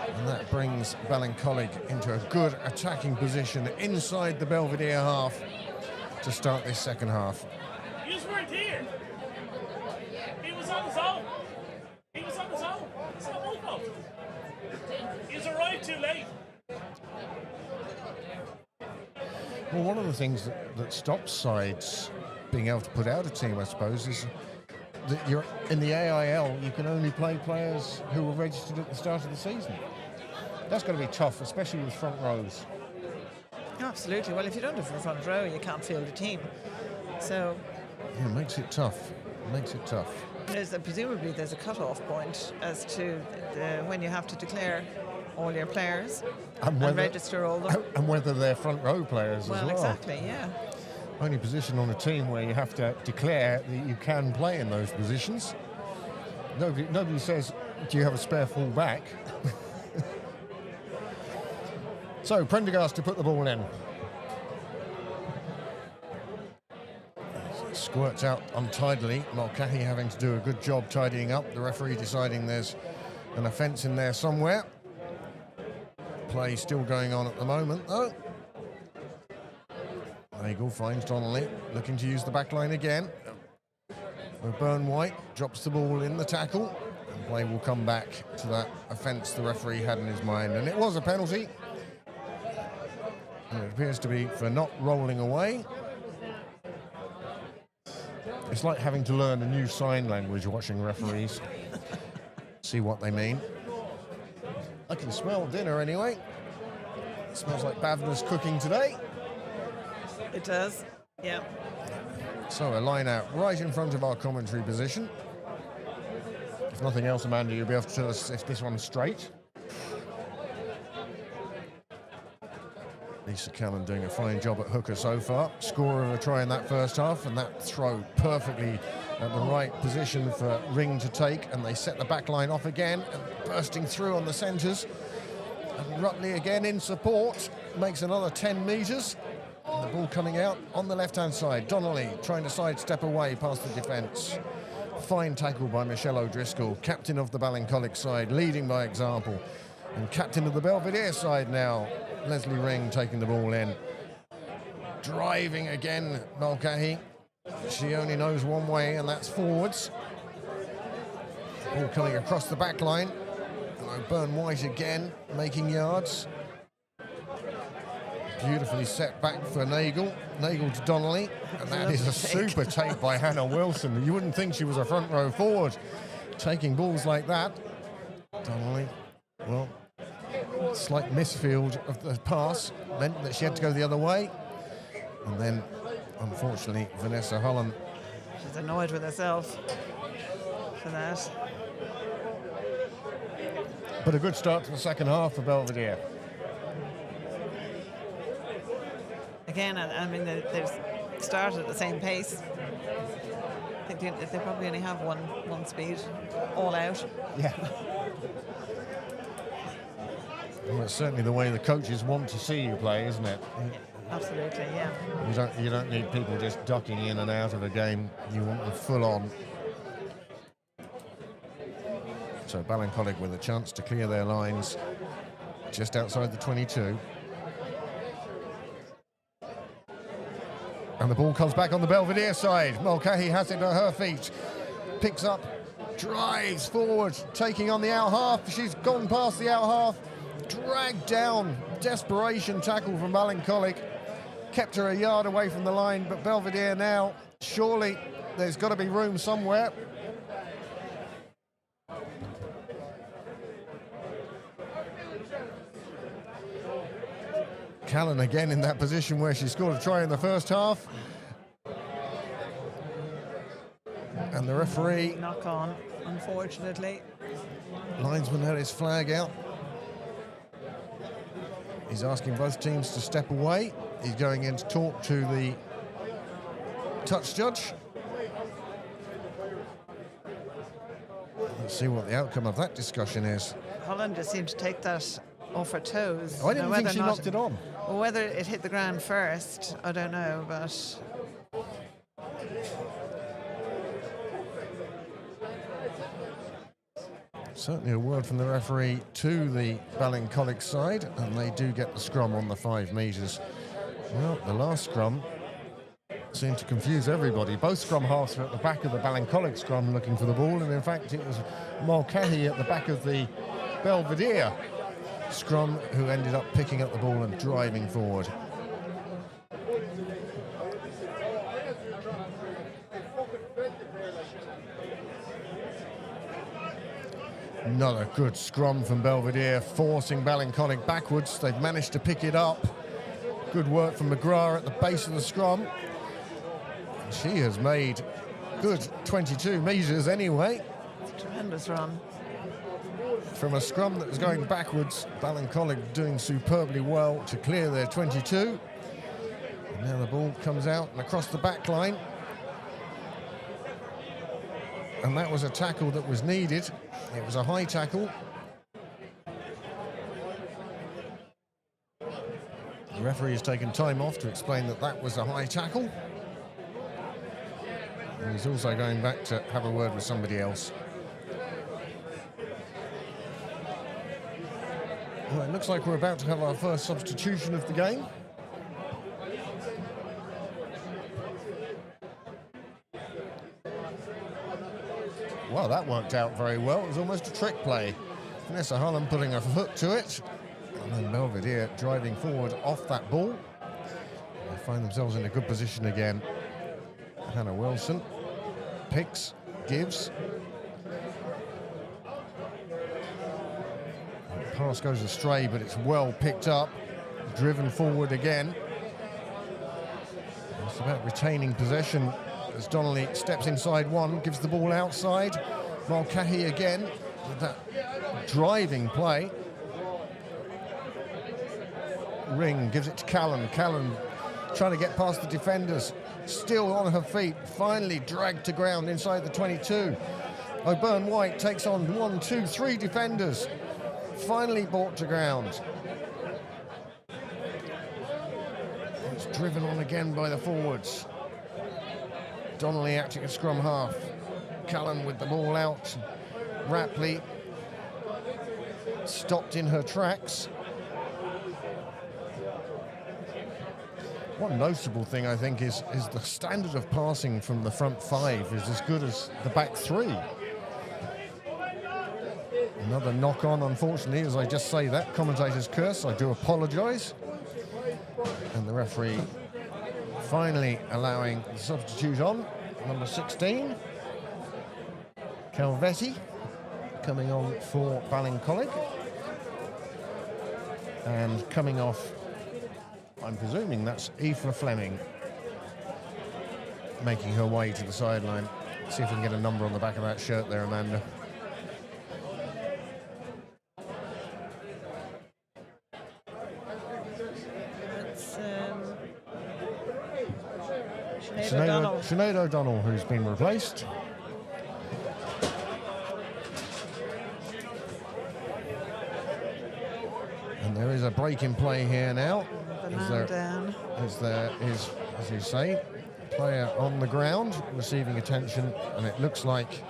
and that brings Ballincollig into a good attacking position inside the Belvedere half to start this second half. He just weren't here. He was on his own. He was on his own. It's not my fault. He's arrived too late. Well, one of the things that stops sides being able to put out a team, I suppose, is that you're in the AIL, you can only play players who were registered at the start of the season. That's going to be tough, especially with front rows. Absolutely. Well, if you don't have a front row, you can't field a team. So Yeah, it makes it tough. It makes it tough. presumably there's a cut-off point as to when you have to declare all your players and register all them. And whether they're front row players as well. Well, exactly, yeah. Only position on a team where you have to declare that you can play in those positions. Nobody says, do you have a spare full back? So, Prendergast to put the ball in. Squirts out untidily. Mulcahy having to do a good job tidying up. The referee deciding there's an offence in there somewhere. Play still going on at the moment, though. Nagel finds Donnelly, looking to use the back line again. Burn White drops the ball in the tackle. And play will come back to that offence the referee had in his mind. And it was a penalty. And it appears to be for not rolling away. It's like having to learn a new sign language watching referees. See what they mean. I can smell dinner anyway. It smells like Bavner's cooking today. It does, yeah. So a line out right in front of our commentary position. If nothing else, Amanda, you'll be able to tell us if this one's straight. Lisa Callan doing a fine job at hooker so far. Scorer of a try in that first half, and that throw perfectly at the right position for Ring to take, and they set the back line off again, and bursting through on the centres. And Rutley again in support, makes another 10 metres. And the ball coming out on the left-hand side. Donnelly trying to sidestep away past the defence. Fine tackle by Michelle O'Driscoll, captain of the Ballincollig side, leading by example. And captain of the Belvedere side now, Leslie Ring taking the ball in. Driving again, Mulcahy. She only knows one way, and that's forwards. Ball coming across the back line. Burn White again, making yards. Beautifully set back for Nagel. Nagel to Donnelly. And that is a super take by Hannah Wilson. You wouldn't think she was a front row forward, taking balls like that. Donnelly, well, slight misfield of the pass meant that she had to go the other way. And then, unfortunately, Vanessa Holland. She's annoyed with herself for that. But a good start to the second half for Belvedere. Again, I mean, they've started at the same pace. I think they probably only have one speed, all out. Yeah. Well, it's certainly the way the coaches want to see you play, isn't it? Absolutely, yeah. You don't need people just ducking in and out of a game. You want them full on. So Ballincollig with a chance to clear their lines just outside the 22. And the ball comes back on the Belvedere side. Mulcahy has it at her feet. Picks up, drives forward, taking on the out half. She's gone past the out half. Dragged down. Desperation tackle from Ballincollig. Kept her a yard away from the line, but Belvedere now, surely there's got to be room somewhere. Callan again in that position where she scored a try in the first half. And the referee, Knock on, unfortunately. linesman had his flag out. He's asking both teams to step away. He's going in to talk to the touch judge. Let's see what the outcome of that discussion is. Holland just seemed to take that off her toes. Oh, I didn't Now, think whether she or not- knocked it on. Whether it hit the ground first, I don't know, but Certainly a word from the referee to the Ballincollig side, and they do get the scrum on the 5 metres. Well, the last scrum seemed to confuse everybody. Both scrum halves were at the back of the Ballincollig scrum looking for the ball, and in fact it was Mulcahy at the back of the Belvedere scrum who ended up picking up the ball and driving forward. Another good scrum from Belvedere, forcing Ballincollig backwards. They've managed to pick it up. Good work from McGrath at the base of the scrum. She has made good 22 metres anyway. tremendous run. From a scrum that was going backwards, Ballincollig doing superbly well to clear their 22. And now the ball comes out and across the back line. And that was a tackle that was needed. It was a high tackle. The referee has taken time off to explain that that was a high tackle. And he's also going back to have a word with somebody else. Well, it looks like we're about to have our first substitution of the game. Well, that worked out very well. It was almost a trick play. Vanessa Harlan putting her foot to it. And then Belvedere driving forward off that ball. They find themselves in a good position again. Hannah Wilson picks, gives. The pass goes astray, but it's well picked up. Driven forward again. It's about retaining possession as Donnelly steps inside one, gives the ball outside. Mulcahy again with that driving play. Ring gives it to Callan. Callan trying to get past the defenders. Still on her feet, finally dragged to ground inside the 22. O'Byrne White takes on 1, 2, 3 defenders. Finally brought to ground. It's driven on again by the forwards. Donnelly acting as scrum half. Callan with the ball out. Rapley stopped in her tracks. One noticeable thing, I think, is the standard of passing from the front 5 is as good as the back 3. Another knock-on, unfortunately, as I just say that. Commentator's curse, I do apologise. And the referee finally allowing the substitute on, number 16. Calvetti coming on for Ballincollig. And coming off, I'm presuming that's Aoife Fleming, making her way to the sideline. See if we can get a number on the back of that shirt there, Amanda. It's Sinead O'Donnell. Sinead O'Donnell, who's been replaced. And there is a break in play here now. The man down. As there is, as you say, player on the ground receiving attention, and it looks like,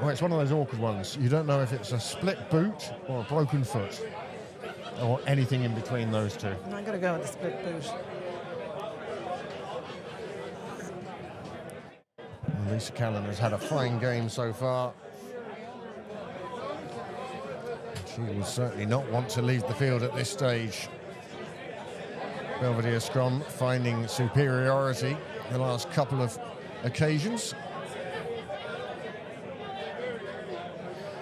well, it's one of those awkward ones. You don't know if it's a split boot or a broken foot, or anything in between those two. I'm going to go with the split boot. And Lisa Callan has had a fine game so far. She will certainly not want to leave the field at this stage. Belvedere scrum finding superiority the last couple of occasions.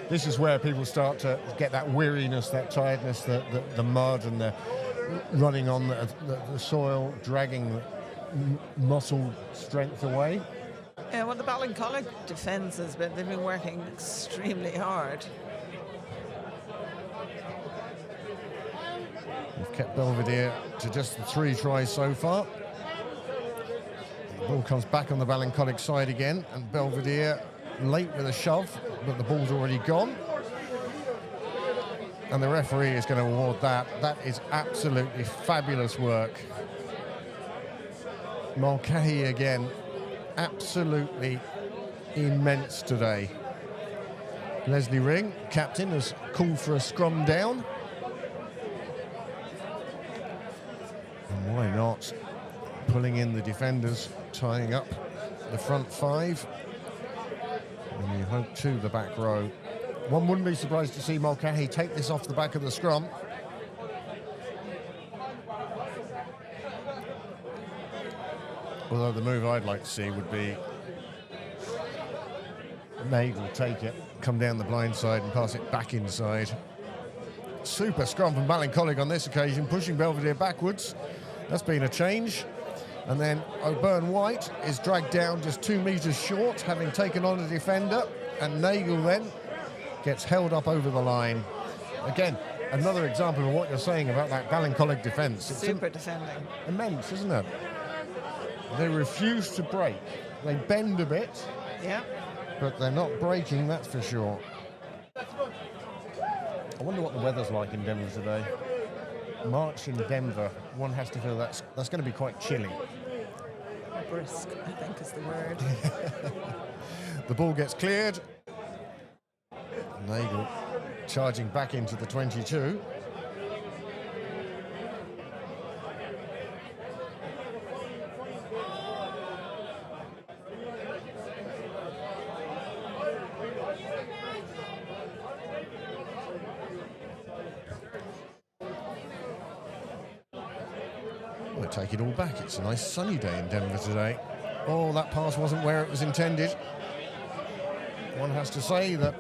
This is where people start to get that weariness, that tiredness, the mud and the running on the soil, dragging muscle strength away. Yeah, well, the Ballincollig defence they've been working extremely hard. We've kept Belvedere to just the 3 tries so far. The ball comes back on the Ballincollig side again, and Belvedere late with a shove, but the ball's already gone. And the referee is going to award that. That is absolutely fabulous work. Mulcahy again, absolutely immense today. Leslie Ring, captain, has called for a scrum down. And why not? Pulling in the defenders, tying up the front 5. And you hope to the back row. One wouldn't be surprised to see Mulcahy take this off the back of the scrum. Although the move I'd like to see would be Nagel take it, come down the blind side and pass it back inside. Super scrum from Ballincollig on this occasion, pushing Belvedere backwards. That's been a change. And then O'Byrne White is dragged down just 2 metres short, having taken on a defender. And Nagel then gets held up over the line. Again, another example of what you're saying about that Ballincollig defence. It's Super defending. immense, isn't it? They refuse to break. They bend a bit, Yeah. but they're not breaking, that's for sure. I wonder what the weather's like in Denver today. March in Denver, one has to feel that's going to be quite chilly. Brisk, I think is the word. The ball gets cleared. Nagel charging back into the 22. We'll take it all back. It's a nice sunny day in Denver today. Oh, that pass wasn't where it was intended. One has to say that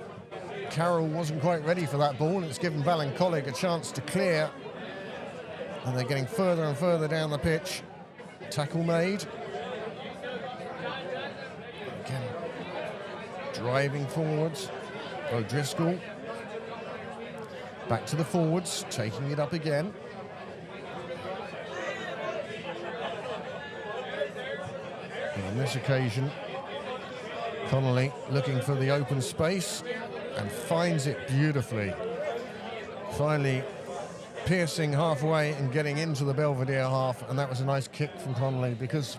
Carroll wasn't quite ready for that ball, and it's given Ballincollig a chance to clear. And they're getting further and further down the pitch. Tackle made. Again, driving forwards. O'Driscoll. Back to the forwards, taking it up again. And on this occasion, Connolly looking for the open space and finds it beautifully. Finally piercing halfway and getting into the Belvedere half, and that was a nice kick from Connolly because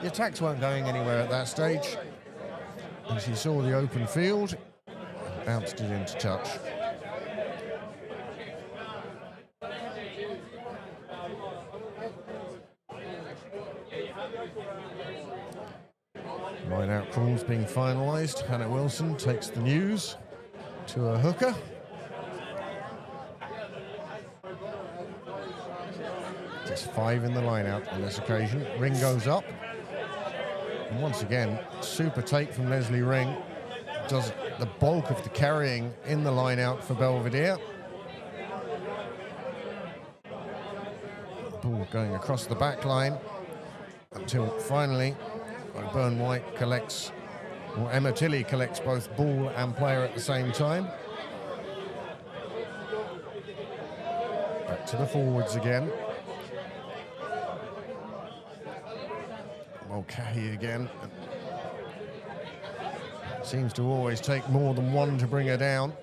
the attacks weren't going anywhere at that stage. And she saw the open field and bounced it into touch. Line out calls being finalised. Hannah Wilson takes the news to a hooker. Just 5 in the line out on this occasion. Ring goes up. And once again, super take from Leslie Ring. Does the bulk of the carrying in the line out for Belvedere. Ball going across the back line until finally O'Byrne White collects, or Emma Tilley collects both ball and player at the same time. Back to the forwards again. Mulcahy again. Seems to always take more than one to bring her down.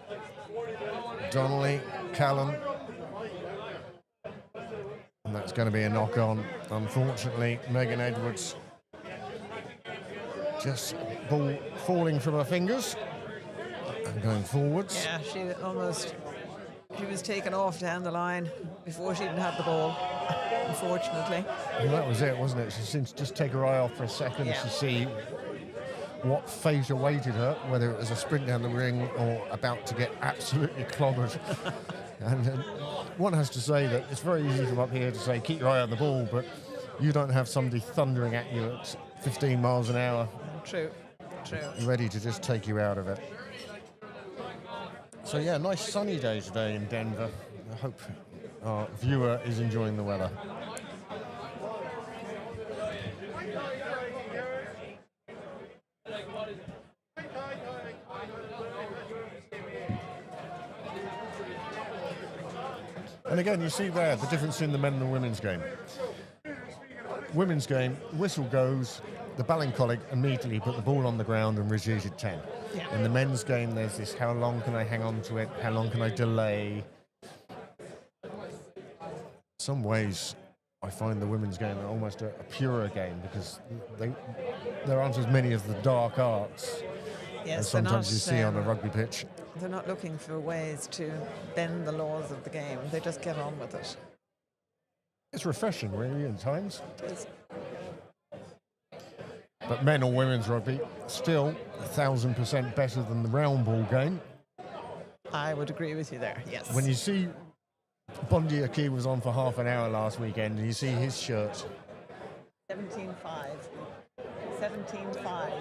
Donnelly, Callum. And that's going to be a knock-on. Unfortunately, Megan Edwards just ball falling from her fingers and going forwards. Yeah, she was taken off down the line before she even had the ball, unfortunately. Well, that was it, wasn't it? She seemed to just take her eye off for a second to see what fate awaited her, whether it was a sprint down the ring or about to get absolutely clobbered. And one has to say that it's very easy from up here to say, keep your eye on the ball, but you don't have somebody thundering at you at 15 miles an hour. True. Ready to just take you out of it. So yeah, nice sunny day today in Denver. I hope our viewer is enjoying the weather. And again, you see there the difference in the men and the women's game. Women's game, whistle goes, the Ballincollig immediately put the ball on the ground and reduce 10. Yeah. In the men's game, there's this, how long can I hang on to it? How long can I delay? Some ways, I find the women's game almost a purer game because there aren't as many of the dark arts Yes, as sometimes you see on a rugby pitch. They're not looking for ways to bend the laws of the game. They just get on with it. It's refreshing, really, at times. It is. But men or women's rugby, still 1,000% better than the round ball game. I would agree with you there, yes. When you see Bondi Aki was on for half an hour last weekend, and you see his shirt. 17-5. 17-5.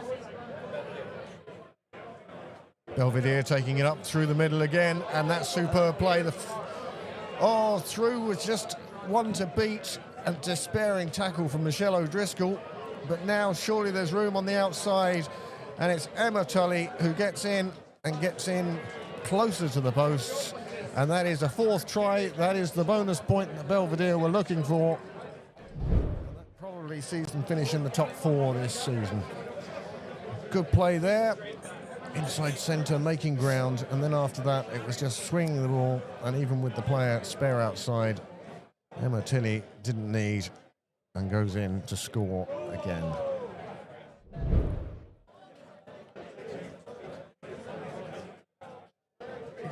Belvedere taking it up through the middle again, and that superb play. Through was just one to beat, a despairing tackle from Michelle O'Driscoll. But now surely there's room on the outside, and it's Emma Tully who gets in closer to the posts, and that is a fourth try. That is the bonus point that Belvedere were looking for. And that probably sees them finish in the top 4 this season. Good play there, inside centre, making ground, and then after that it was just swinging the ball, and even with the player spare outside, Emma Tully didn't need and goes in to score again.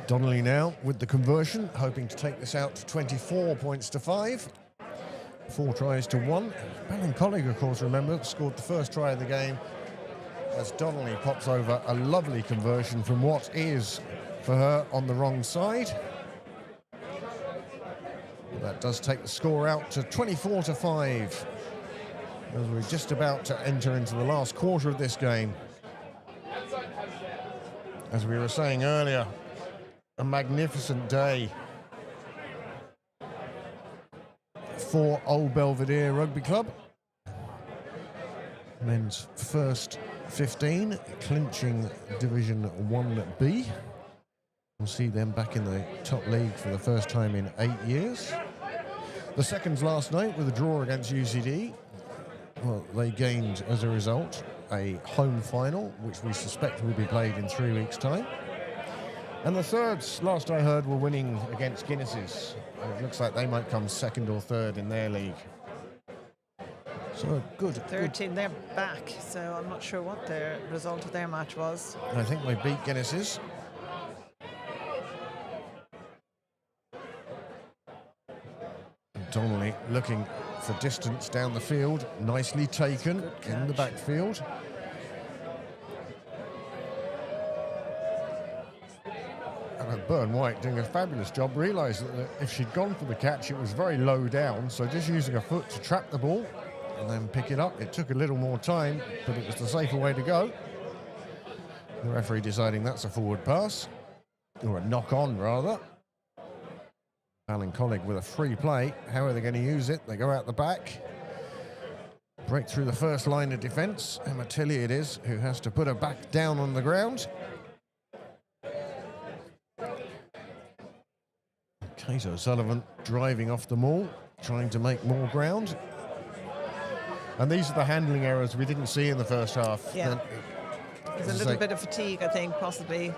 Donnelly now with the conversion, hoping to take this out to 24 points to 5. 4 tries to 1. Ballincollig, of course, remember, scored the first try of the game as Donnelly pops over a lovely conversion from what is, for her, on the wrong side. That does take the score out to 24 to 5. As we're just about to enter into the last quarter of this game. As we were saying earlier, a magnificent day for Old Belvedere Rugby Club. Men's first 15, clinching Division 1B. We'll see them back in the top league for the first time in 8 years. The seconds last night with a draw against UCD. Well, they gained, as a result, a home final, which we suspect will be played in 3 weeks' time. And the thirds, last I heard, were winning against Guinnesses. And it looks like they might come second or third in their league. So good. Third team, they're back, so I'm not sure what the result of their match was. I think they beat Guinnesses. Donnelly looking for distance down the field, nicely taken in the backfield. And Byrne White doing a fabulous job, realised that if she'd gone for the catch it was very low down, so just using her foot to trap the ball and then pick it up. It took a little more time, but it was the safer way to go. The referee deciding that's a forward pass, or a knock-on rather. Ballincollig with a free play. How are they going to use it? They go out the back, break through the first line of defence. Emma Tully it is who has to put her back down on the ground. Kate O'Sullivan driving off the maul, trying to make more ground. And these are the handling errors we didn't see in the first half. Yeah. There's a little bit of fatigue, I think, possibly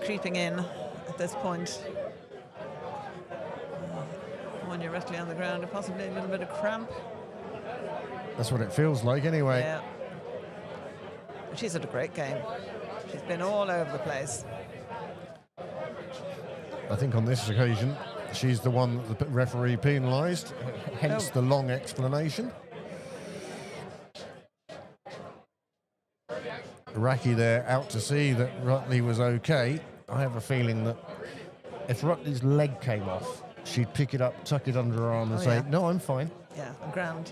creeping in at this point. When you're resting on the ground, and possibly a little bit of cramp. That's what it feels like anyway. Yeah. She's had a great game. She's been all over the place. I think on this occasion, she's the one that the referee penalised, hence the long explanation. Raki there out to see that Rutley was okay. I have a feeling that if Rutley's leg came off, she'd pick it up, tuck it under her arm and say, no, I'm fine. Yeah, grand.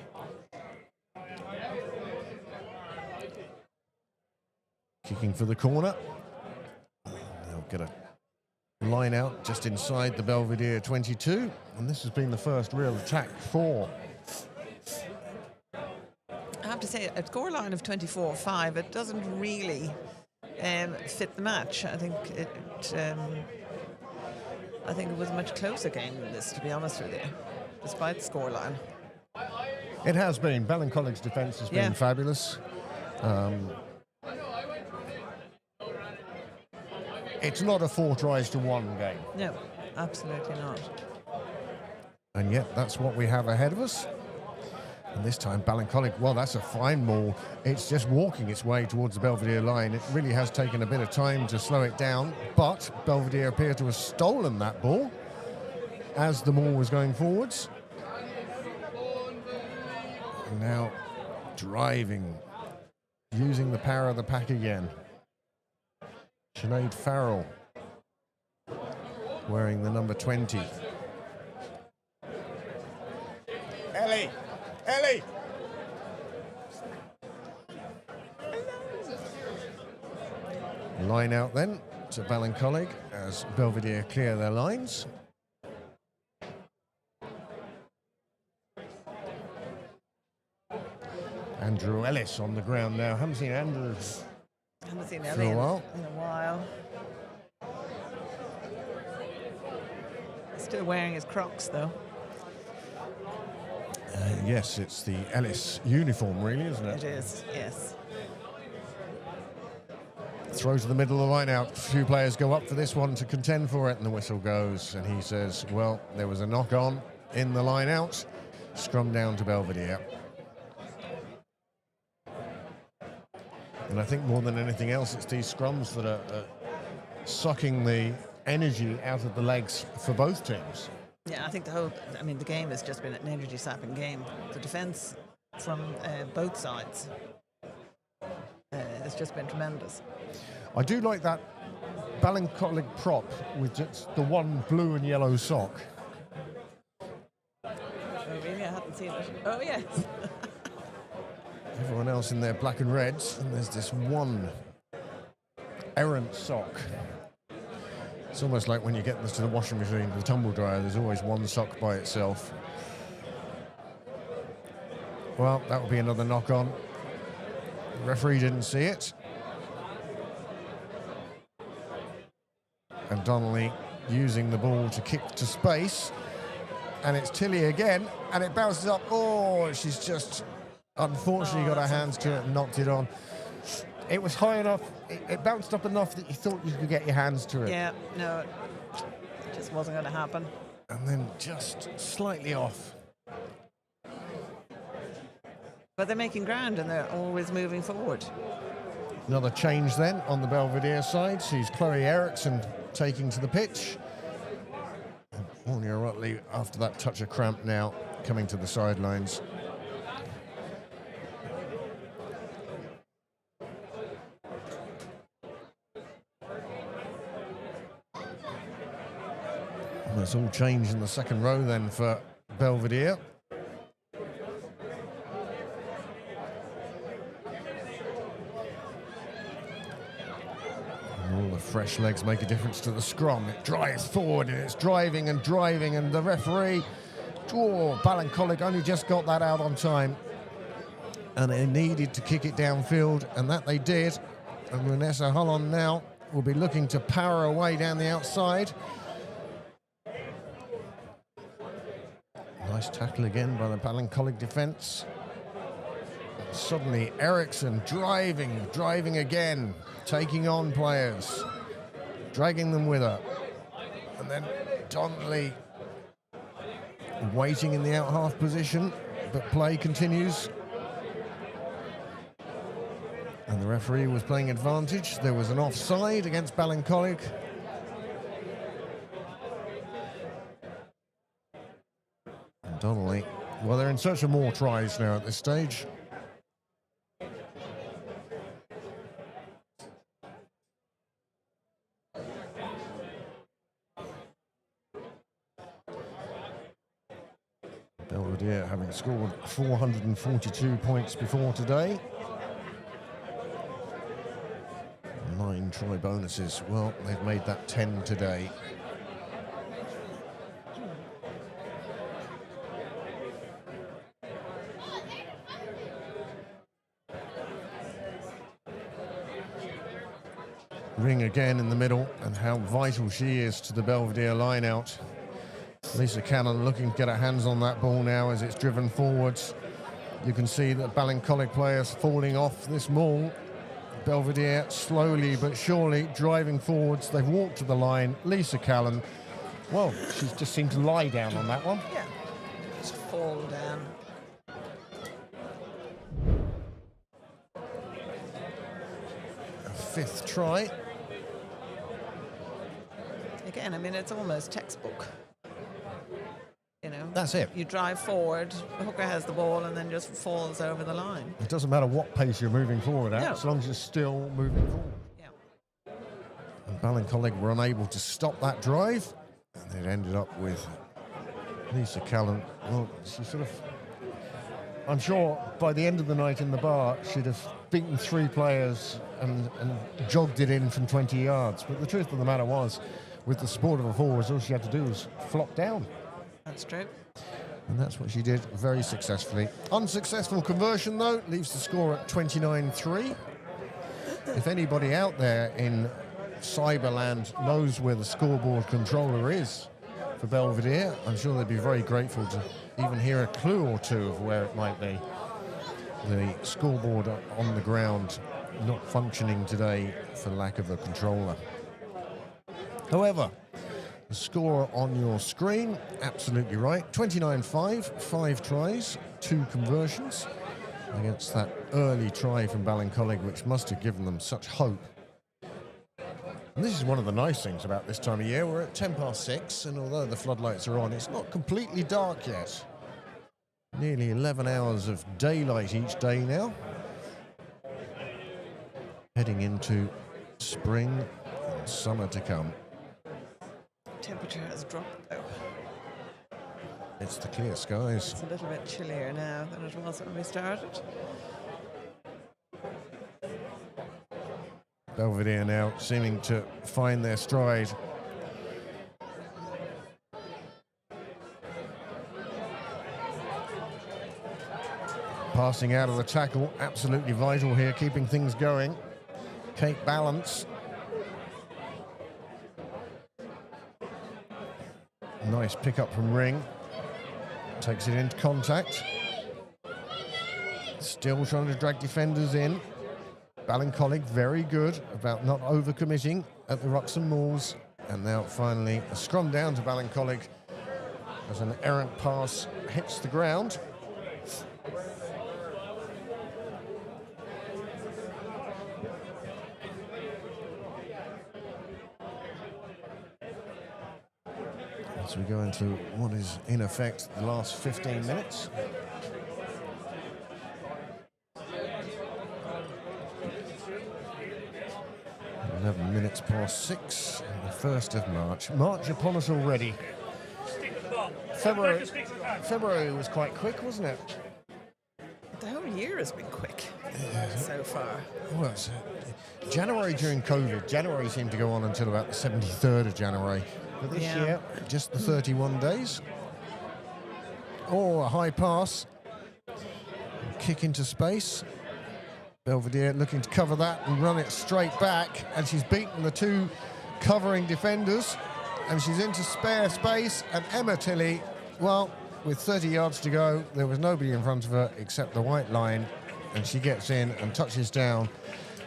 Kicking for the corner. They'll get a line out just inside the Belvedere 22. And this has been the first real attack for. I have to say, a scoreline of 24-5, it doesn't really fit the match. I think I think it was a much closer game than this, to be honest with you, despite the scoreline. It has been. Ballincollig's defence has been fabulous. It's not a 4 tries to 1 game. No, absolutely not. And yet that's what we have ahead of us. And this time Ballincollig, well, that's a fine ball. It's just walking its way towards the Belvedere line. It really has taken a bit of time to slow it down, but Belvedere appear to have stolen that ball as the ball was going forwards. And now driving, using the power of the pack again. Sinead Farrell wearing the number 20. Ellie! Line out then to Ballincollig as Belvedere clear their lines. Andrew Ellis on the ground now. Haven't seen Andrew For a while. In a while. Still wearing his Crocs, though. Yes, it's the Ellis uniform, really, isn't it? It is, yes. Throw to the middle of the line out. A few players go up for this one to contend for it, and the whistle goes. And he says, well, there was a knock-on in the line out. Scrum down to Belvedere. And I think more than anything else, it's these scrums that are sucking the energy out of the legs for both teams. Yeah, I think the game has just been an energy-sapping game. The defence from both sides has just been tremendous. I do like that Ballincollig prop with just the one blue and yellow sock. Oh, really? I hadn't seen it. Oh, yes. Everyone else in their black and reds, and there's this one errant sock. It's almost like when you get this to the washing machine, the tumble dryer, there's always one sock by itself. Well, that will be another knock-on. The referee didn't see it. And Donnelly using the ball to kick to space. And it's Tilly again, and it bounces up. Oh, she's just unfortunately got her hands to it and knocked it on. It was high enough, it bounced up enough that you thought you could get your hands to it. Yeah, no, it just wasn't going to happen. And then just slightly off. But they're making ground and they're always moving forward. Another change then on the Belvedere side. Sees Chloe Eriksson taking to the pitch. And Anya Rutley, after that touch of cramp now, coming to the sidelines. And it's all changed in the second row then for Belvedere. All the fresh legs make a difference to the scrum. It drives forward and it's driving, and the referee, Ballincollig only just got that out on time. And they needed to kick it downfield, and that they did. And Vanessa Holland now will be looking to power away down the outside. Nice tackle again by the Ballincollig defence. Suddenly Eriksson driving again, taking on players, dragging them with her. And then Donnelly waiting in the out half position, but play continues. And the referee was playing advantage. There was an offside against Ballincollig. And Donnelly, well, they're in search of more tries now at this stage. Belvedere having scored 442 points before today. 9 try bonuses. Well, they've made that 10 today. Ring again in the middle, and how vital she is to the Belvedere line-out. Lisa Cannon looking to get her hands on that ball now as it's driven forwards. You can see that Ballincollig players falling off this maul. Belvedere slowly but surely driving forwards. They've walked to the line. Lisa Callan, well, she's just seemed to lie down on that one. Yeah, just fall down. A fifth try. Again, I mean, it's almost textbook. You know, That's it. you drive forward, the hooker has the ball, and then just falls over the line. It doesn't matter what pace you're moving forward at, No. as long as you're still moving forward. Yeah. And Ballincollig were unable to stop that drive, and it ended up with Lisa Callan. Well, she sort of, I'm sure by the end of the night in the bar, she'd have beaten 3 players and jogged it in from 20 yards. But the truth of the matter was, with the support of her forwards, all she had to do was flop down. That's true. And that's what she did very successfully. Unsuccessful conversion, though, leaves the score at 29-3. If anybody out there in Cyberland knows where the scoreboard controller is for Belvedere, I'm sure they'd be very grateful to even hear a clue or two of where it might be. The scoreboard on the ground not functioning today for lack of a controller. However, the score on your screen, absolutely right. 29-5, 5 tries, 2 conversions against that early try from Ballincollig, which must have given them such hope. And this is one of the nice things about this time of year. We're at 6:10, and although the floodlights are on, it's not completely dark yet. Nearly 11 hours of daylight each day now. Heading into spring and summer to come. Temperature has dropped, though. It's the clear skies. It's a little bit chillier now than it was when we started. Belvedere now seeming to find their stride. Passing out of the tackle, absolutely vital here, keeping things going. Kate Balance. Nice pick up from Ring. Takes it into contact. Still trying to drag defenders in. Ballincollig very good about not overcommitting at the rucks and mauls. And now finally a scrum down to Ballincollig as an errant pass hits the ground. As we go into what is in effect the last 15 minutes. Minutes past 6, the 1st of March. March upon us already. February was quite quick, wasn't it? The whole year has been quick so far. Well, January during COVID, January seemed to go on until about the 73rd of January. But this year, just the 31 days. Oh, a high pass. Kick into space. Belvedere looking to cover that and run it straight back, and she's beaten the 2 covering defenders, and she's into spare space, and Emma Tilley, well, with 30 yards to go, there was nobody in front of her except the white line, and she gets in and touches down,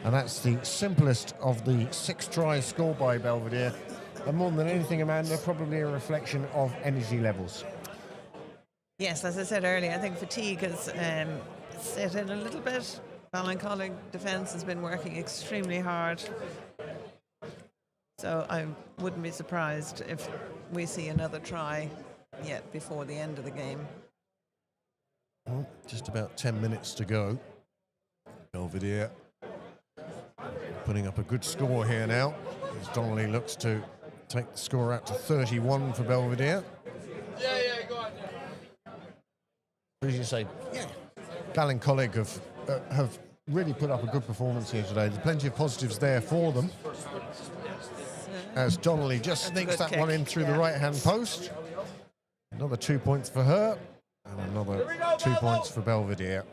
and that's the simplest of the 6 tries scored by Belvedere, and more than anything, Amanda, probably a reflection of energy levels. Yes, as I said earlier, I think fatigue has set in a little bit. Ballincollig defence has been working extremely hard. So I wouldn't be surprised if we see another try yet before the end of the game. Well, just about 10 minutes to go. Belvedere putting up a good score here now, as Donnelly looks to take the score out to 31 for Belvedere. Yeah, go on. What did you say? Yeah. Ballincollig have really put up a good performance here today. There's plenty of positives there for them. As Donnelly just sneaks that one in through the right-hand post. Another 2 points for her, and another 2 points for Belvedere.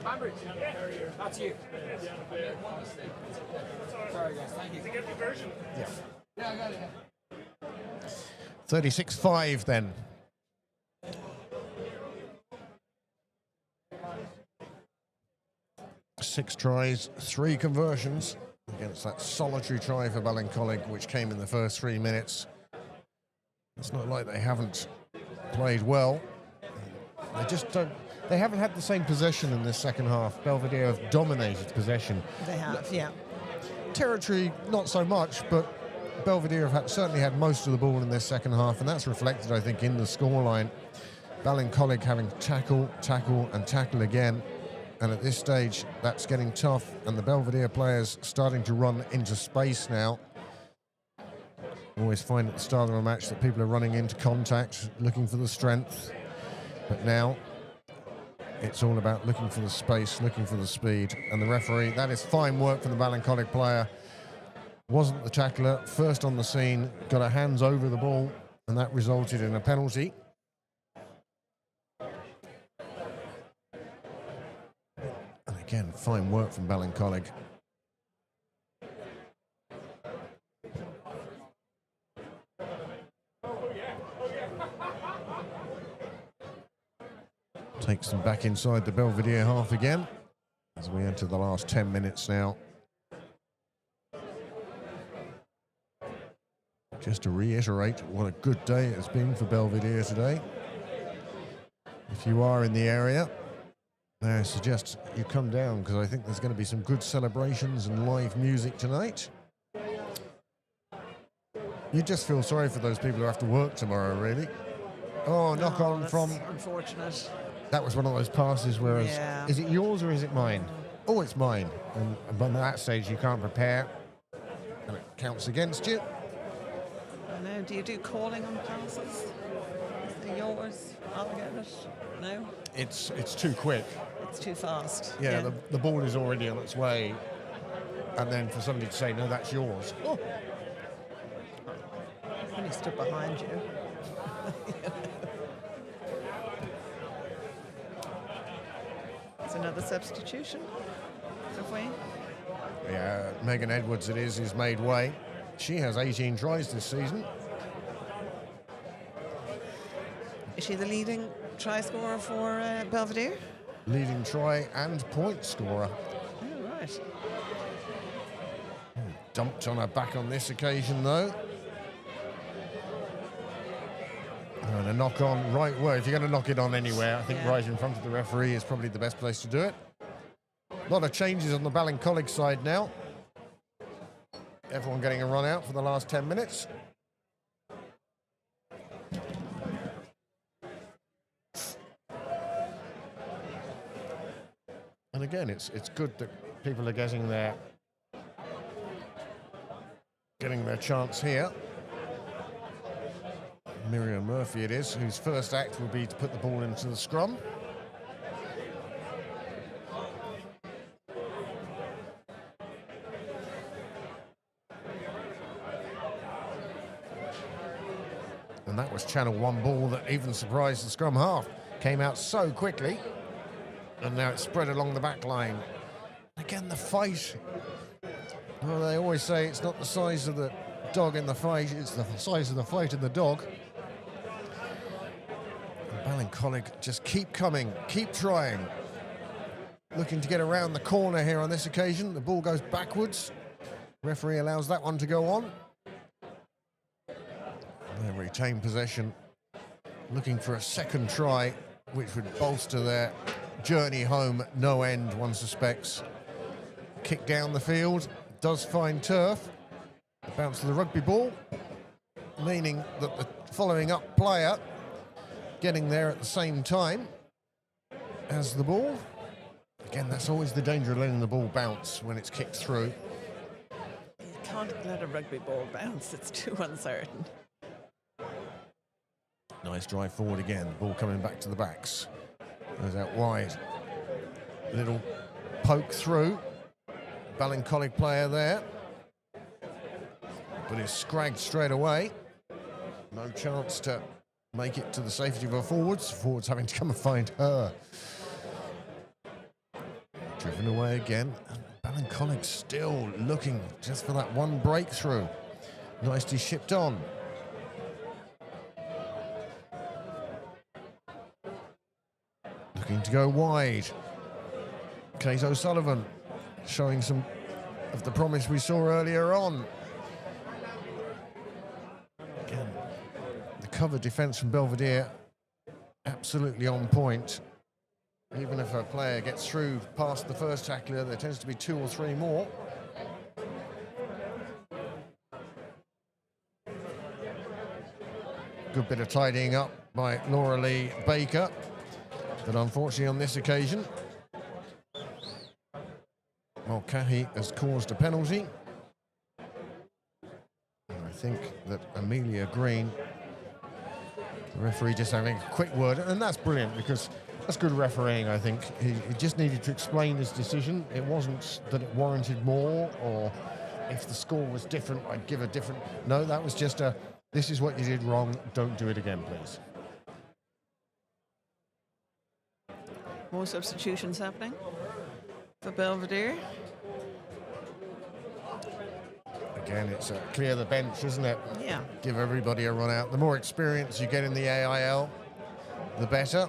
Bambridge. That's you. Sorry, guys. Thank you. To get the version. Yeah. Yeah, I got it. 36-5 then. Six tries, 3 conversions against that solitary try for Ballincollig, which came in the first 3 minutes. It's not like they haven't played well. They just don't. They haven't had the same possession in this second half. Belvedere have dominated possession. They have, yeah. Territory, not so much, but Belvedere have certainly had most of the ball in this second half, and that's reflected, I think, in the scoreline. Ballincollig having tackle, tackle, and tackle again. And at this stage, that's getting tough, and the Belvedere players starting to run into space now. Always find at the start of a match that people are running into contact, looking for the strength. But now, it's all about looking for the space, looking for the speed. And the referee, that is fine work from the Ballincollig player. Wasn't the tackler, first on the scene, got her hands over the ball, and that resulted in a penalty. And again, fine work from Ballincollig. Takes them back inside the Belvedere half again as we enter the last 10 minutes now. Just to reiterate what a good day it has been for Belvedere today. If you are in the area, I suggest you come down, because I think there's going to be some good celebrations and live music tonight. You just feel sorry for those people who have to work tomorrow, really. Oh, knock on that's from... unfortunate. That was one of those passes where Yeah. is it yours or is it mine? Oh, it's mine. And at that stage, you can't prepare, and it counts against you. I know. Do you do calling on passes? Is it yours? I'll get it. No? It's too quick. It's too fast. Yeah, the ball is already on its way, and then for somebody to say, no, that's yours. Oh. When he stood behind you. It's another substitution. Have we? Yeah, Megan Edwards it is made way. She has 18 tries this season. Is she the leading try scorer for Belvedere? Leading try and point scorer. Oh, right. Dumped on her back on this occasion, though. And a knock on right where, if you're going to knock it on anywhere, I think right in front of the referee is probably the best place to do it. A lot of changes on the Ballincollig side now. Everyone getting a run out for the last 10 minutes. And again, it's good that people are getting their chance here. Miriam Murphy it is, whose first act will be to put the ball into the scrum. And that was Channel 1 ball that even surprised the scrum half. Came out so quickly, and now it's spread along the back line. Again, the fight. Well, they always say it's not the size of the dog in the fight, it's the size of the fight in the dog. Ballincollig just keep coming, keep trying. Looking to get around the corner here on this occasion. The ball goes backwards. Referee allows that one to go on. They retain possession. Looking for a second try, which would bolster their journey home no end, one suspects. Kick down the field, does find turf. Bounce to the rugby ball, meaning that the following up player getting there at the same time as the ball. Again, that's always the danger of letting the ball bounce when it's kicked through. You can't let a rugby ball bounce. It's too uncertain. Nice drive forward again. Ball coming back to the backs. Goes out wide. Little poke through. Ballincollig player there. But it's scragged straight away. No chance to make it to the safety of her forwards. Forwards having to come and find her. Driven away again. Ballincollig still looking just for that one breakthrough. Nicely shipped on. Looking to go wide. Kate O'Sullivan showing some of the promise we saw earlier on. Again, the cover defence from Belvedere absolutely on point. Even if a player gets through past the first tackler, there tends to be 2 or 3 more. Good bit of tidying up by Laura Lee Baker, but unfortunately on this occasion, Mulcahy has caused a penalty. And I think that Amelia Green, the referee, just having a quick word, and that's brilliant because that's good refereeing, I think. He just needed to explain his decision. It wasn't that it warranted more, or if the score was different, I'd give a different... No, that was just a, this is what you did wrong, don't do it again, please. More substitutions happening for Belvedere. Again, it's clear the bench, isn't it? Yeah. Give everybody a run out. The more experience you get in the AIL, the better.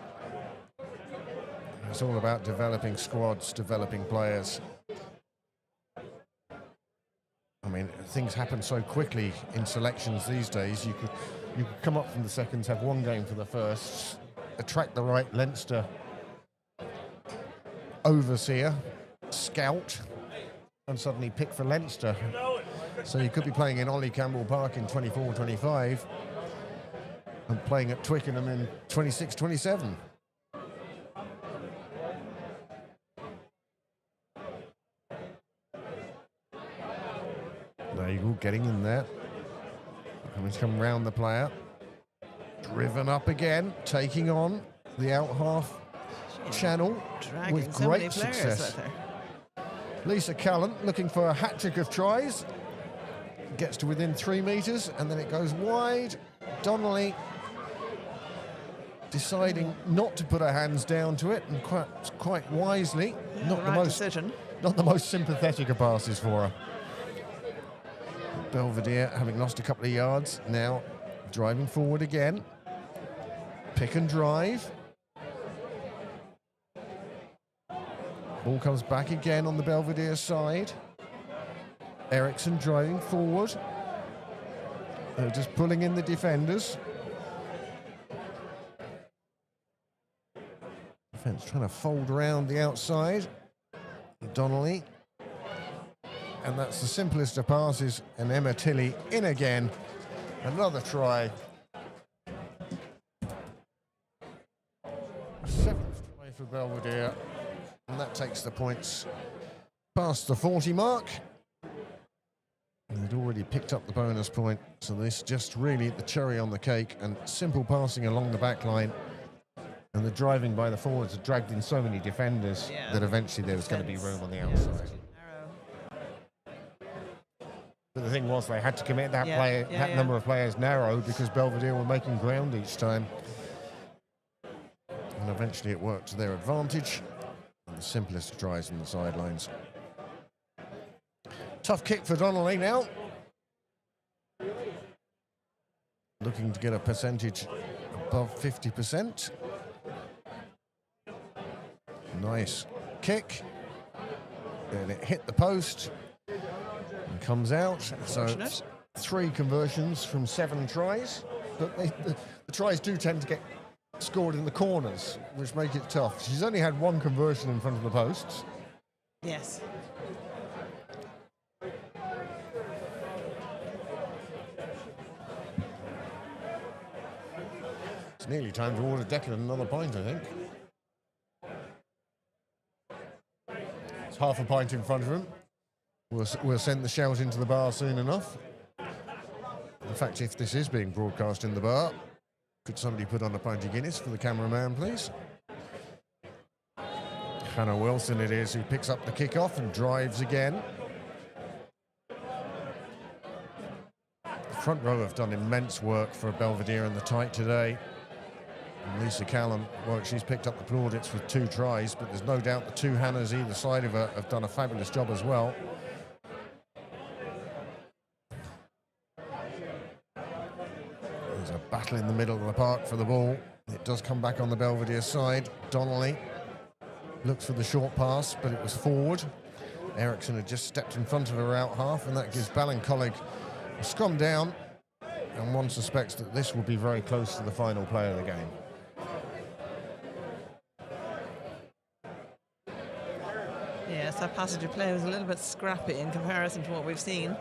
It's all about developing squads, developing players. I mean, things happen so quickly in selections these days. You could come up from the seconds, have one game for the firsts, attract the right Leinster overseer, scout, and suddenly pick for Leinster. So you could be playing in Ollie Campbell Park in 24-25 and playing at Twickenham in 26-27. Nagel getting in there. Having to come round the player. Driven up again, taking on the out half channel with great success. Lisa Callan looking for a hat-trick of tries. Gets to within 3 meters and then it goes wide. Donnelly deciding not to put her hands down to it, and quite wisely. Not the most sympathetic of passes for her. Belvedere, having lost a couple of yards, now driving forward again. Pick and drive. Ball comes back again on the Belvedere side. Eriksson driving forward. They're just pulling in the defenders. Defence trying to fold around the outside. Donnelly. And that's the simplest of passes. And Emma Tilley in again. Another try. 7th try for Belvedere. And that takes the points past the 40 mark. They'd already picked up the bonus point, so this just really the cherry on the cake, and simple passing along the back line. And the driving by the forwards had dragged in so many defenders that eventually there was going to be room on the outside. But the thing was, they had to commit that number of players narrow because Belvedere were making ground each time. And eventually it worked to their advantage. And the simplest tries from the sidelines. Tough kick for Donnelly now. Looking to get a percentage above 50%. Nice kick. And it hit the post and comes out. So 3 conversions from 7 tries. But the tries do tend to get scored in the corners, which make it tough. She's only had 1 conversion in front of the posts. Yes. It's nearly time to order Declan another pint, I think. It's half a pint in front of him. We'll send the shout into the bar soon enough. In fact, if this is being broadcast in the bar, could somebody put on a pint of Guinness for the cameraman, please? Hannah Wilson it is who picks up the kickoff and drives again. The front row have done immense work for Belvedere in the tight today. And Lisa Callum, well, she's picked up the plaudits with 2 tries, but there's no doubt the 2 Hannahs either side of her have done a fabulous job as well. There's a battle in the middle of the park for the ball. It does come back on the Belvedere side. Donnelly looks for the short pass, but it was forward. Eriksson had just stepped in front of her out half, and that gives Ballincollig a scrum down, and one suspects that this will be very close to the final play of the game. Yes, that passage of play was a little bit scrappy in comparison to what we've seen.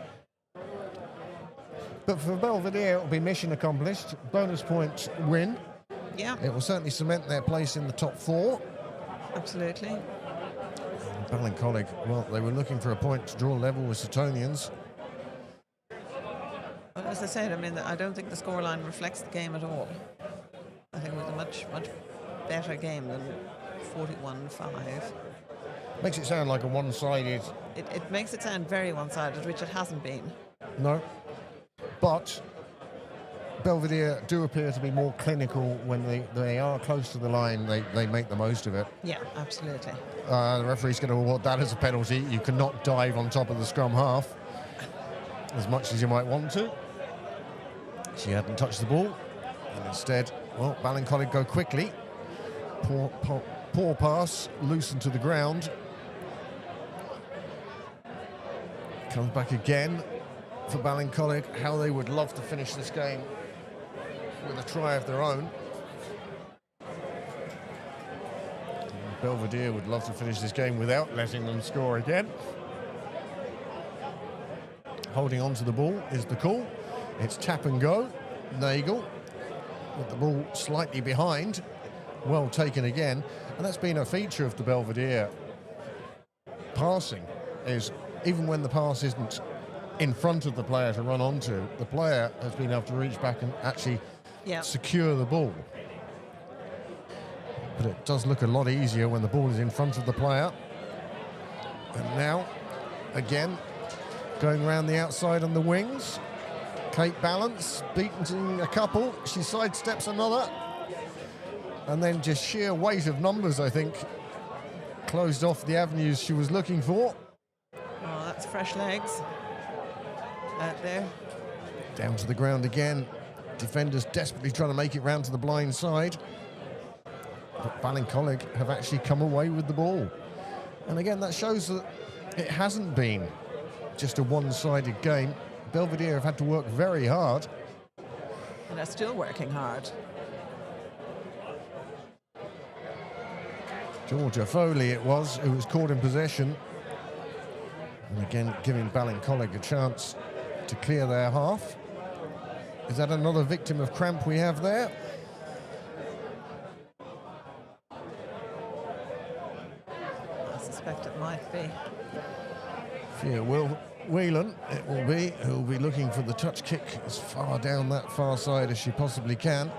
But for Belvedere, it will be mission accomplished. Bonus point win. Yeah, It will certainly cement their place in the top 4. absolutely. Ballincollig, well, they were looking for a point to draw level with Suetonians. But as I said, I mean, I don't think the scoreline reflects the game at all. I think it was a much, much better game than 41-5. Makes it sound like a one-sided. It makes it sound very one-sided, which it hasn't been. No. But Belvedere do appear to be more clinical when they are close to the line. They make the most of it. Yeah, absolutely. The referee's going to award that as a penalty. You cannot dive on top of the scrum half as much as you might want to. She hadn't touched the ball, and instead, well, Ballincollig go quickly. Poor pass, loosened to the ground. Comes back again for Ballincollig. How they would love to finish this game with a try of their own. Belvedere would love to finish this game without letting them score again. Holding on to the ball is the call. It's tap and go. Nagel with the ball slightly behind. Well taken again. And that's been a feature of the Belvedere passing, is even when the pass isn't in front of the player to run onto, the player has been able to reach back and actually secure the ball. But it does look a lot easier when the ball is in front of the player. And now, again, going around the outside on the wings. Kate Balance, beaten a couple. She sidesteps another. And then just sheer weight of numbers, I think, closed off the avenues she was looking for. Oh, that's fresh legs out there. Down to the ground again. Defenders desperately trying to make it round to the blind side. But Ballincollig have actually come away with the ball. And again, that shows that it hasn't been just a one-sided game. Belvedere have had to work very hard. And they're still working hard. Georgia Foley it was who was caught in possession. And again, giving Ballincollig a chance to clear their half. Is that another victim of cramp we have there? I suspect it might be. Fia Whelan, it will be, who will be looking for the touch kick as far down that far side as she possibly can.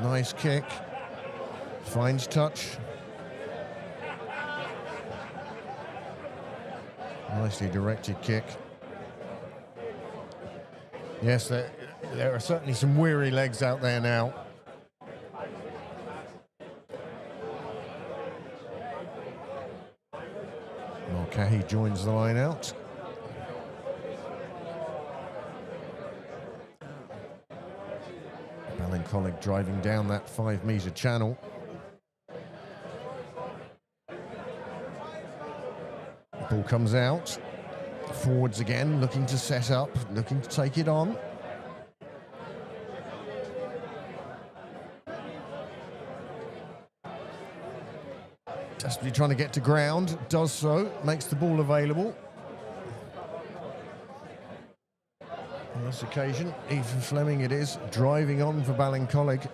Nice kick. Finds touch. Nicely directed kick. Yes, there are certainly some weary legs out there now. Mulcahy joins the line out. Ballincollig driving down that 5-metre channel. Ball comes out. Forwards again, looking to set up, looking to take it on. Desperately trying to get to ground, does so, makes the ball available. On this occasion, Ethan Fleming it is, driving on for Ballincollig.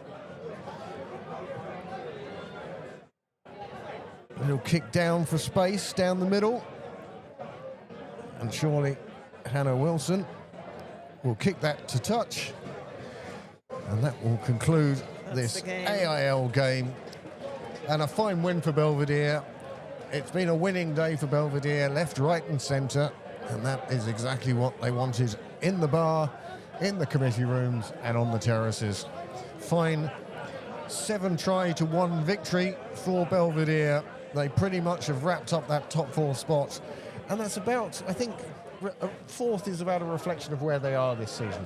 Little kick down for space, down the middle. And surely Hannah Wilson will kick that to touch. And that will conclude this AIL game. And a fine win for Belvedere. It's been a winning day for Belvedere, left, right and centre. And that is exactly what they wanted in the bar, in the committee rooms and on the terraces. Fine 7-try to 1 victory for Belvedere. They pretty much have wrapped up that top 4 spot. And that's about, I think, 4th is about a reflection of where they are this season.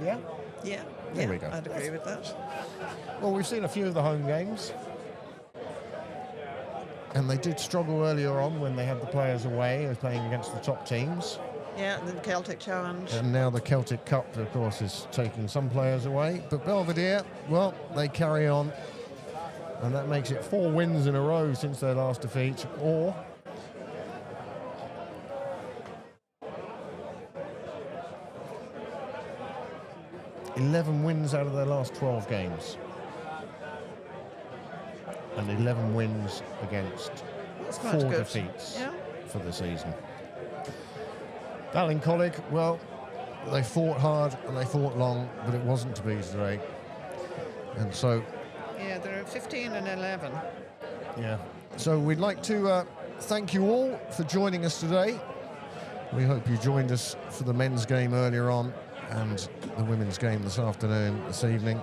Yeah? Yeah, There we go. I'd agree with that. Well, we've seen a few of the home games. And they did struggle earlier on when they had the players away, playing against the top teams. Yeah, and the Celtic Challenge. And now the Celtic Cup, of course, is taking some players away. But Belvedere, well, they carry on. And that makes it 4 wins in a row since their last defeat, or ...11 wins out of their last 12 games. And 11 wins against That's 4 quite good. defeats Yeah. for the season. Ballincollig, well, they fought hard and they fought long, but it wasn't to be today. And so, Yeah, they're at 15 and 11. yeah. So we'd like to thank you all for joining us today. We hope you joined us for the men's game earlier on and the women's game this afternoon, this evening.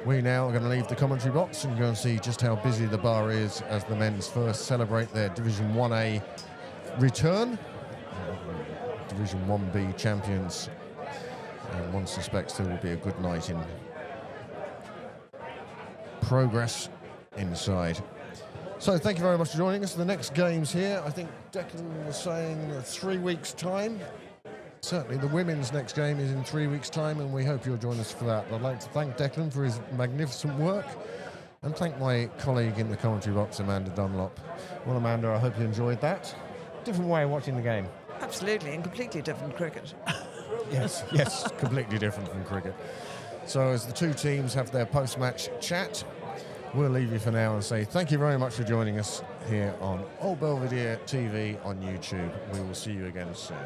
We now are going to leave the commentary box and go and see just how busy the bar is as the men's first celebrate their Division 1A return. Division 1B champions. And one suspects there will be a good night in progress inside. So thank you very much for joining us. The next game's here. I think Declan was saying 3 weeks' time. Certainly the women's next game is in 3 weeks' time, and we hope you'll join us for that. I'd like to thank Declan for his magnificent work and thank my colleague in the commentary box, Amanda Dunlop. Well, Amanda, I hope you enjoyed that. Different way of watching the game. Absolutely, and completely different cricket. Yes, completely different from cricket. So as the two teams have their post-match chat, we'll leave you for now and say thank you very much for joining us here on Old Belvedere TV on YouTube. We will see you again soon.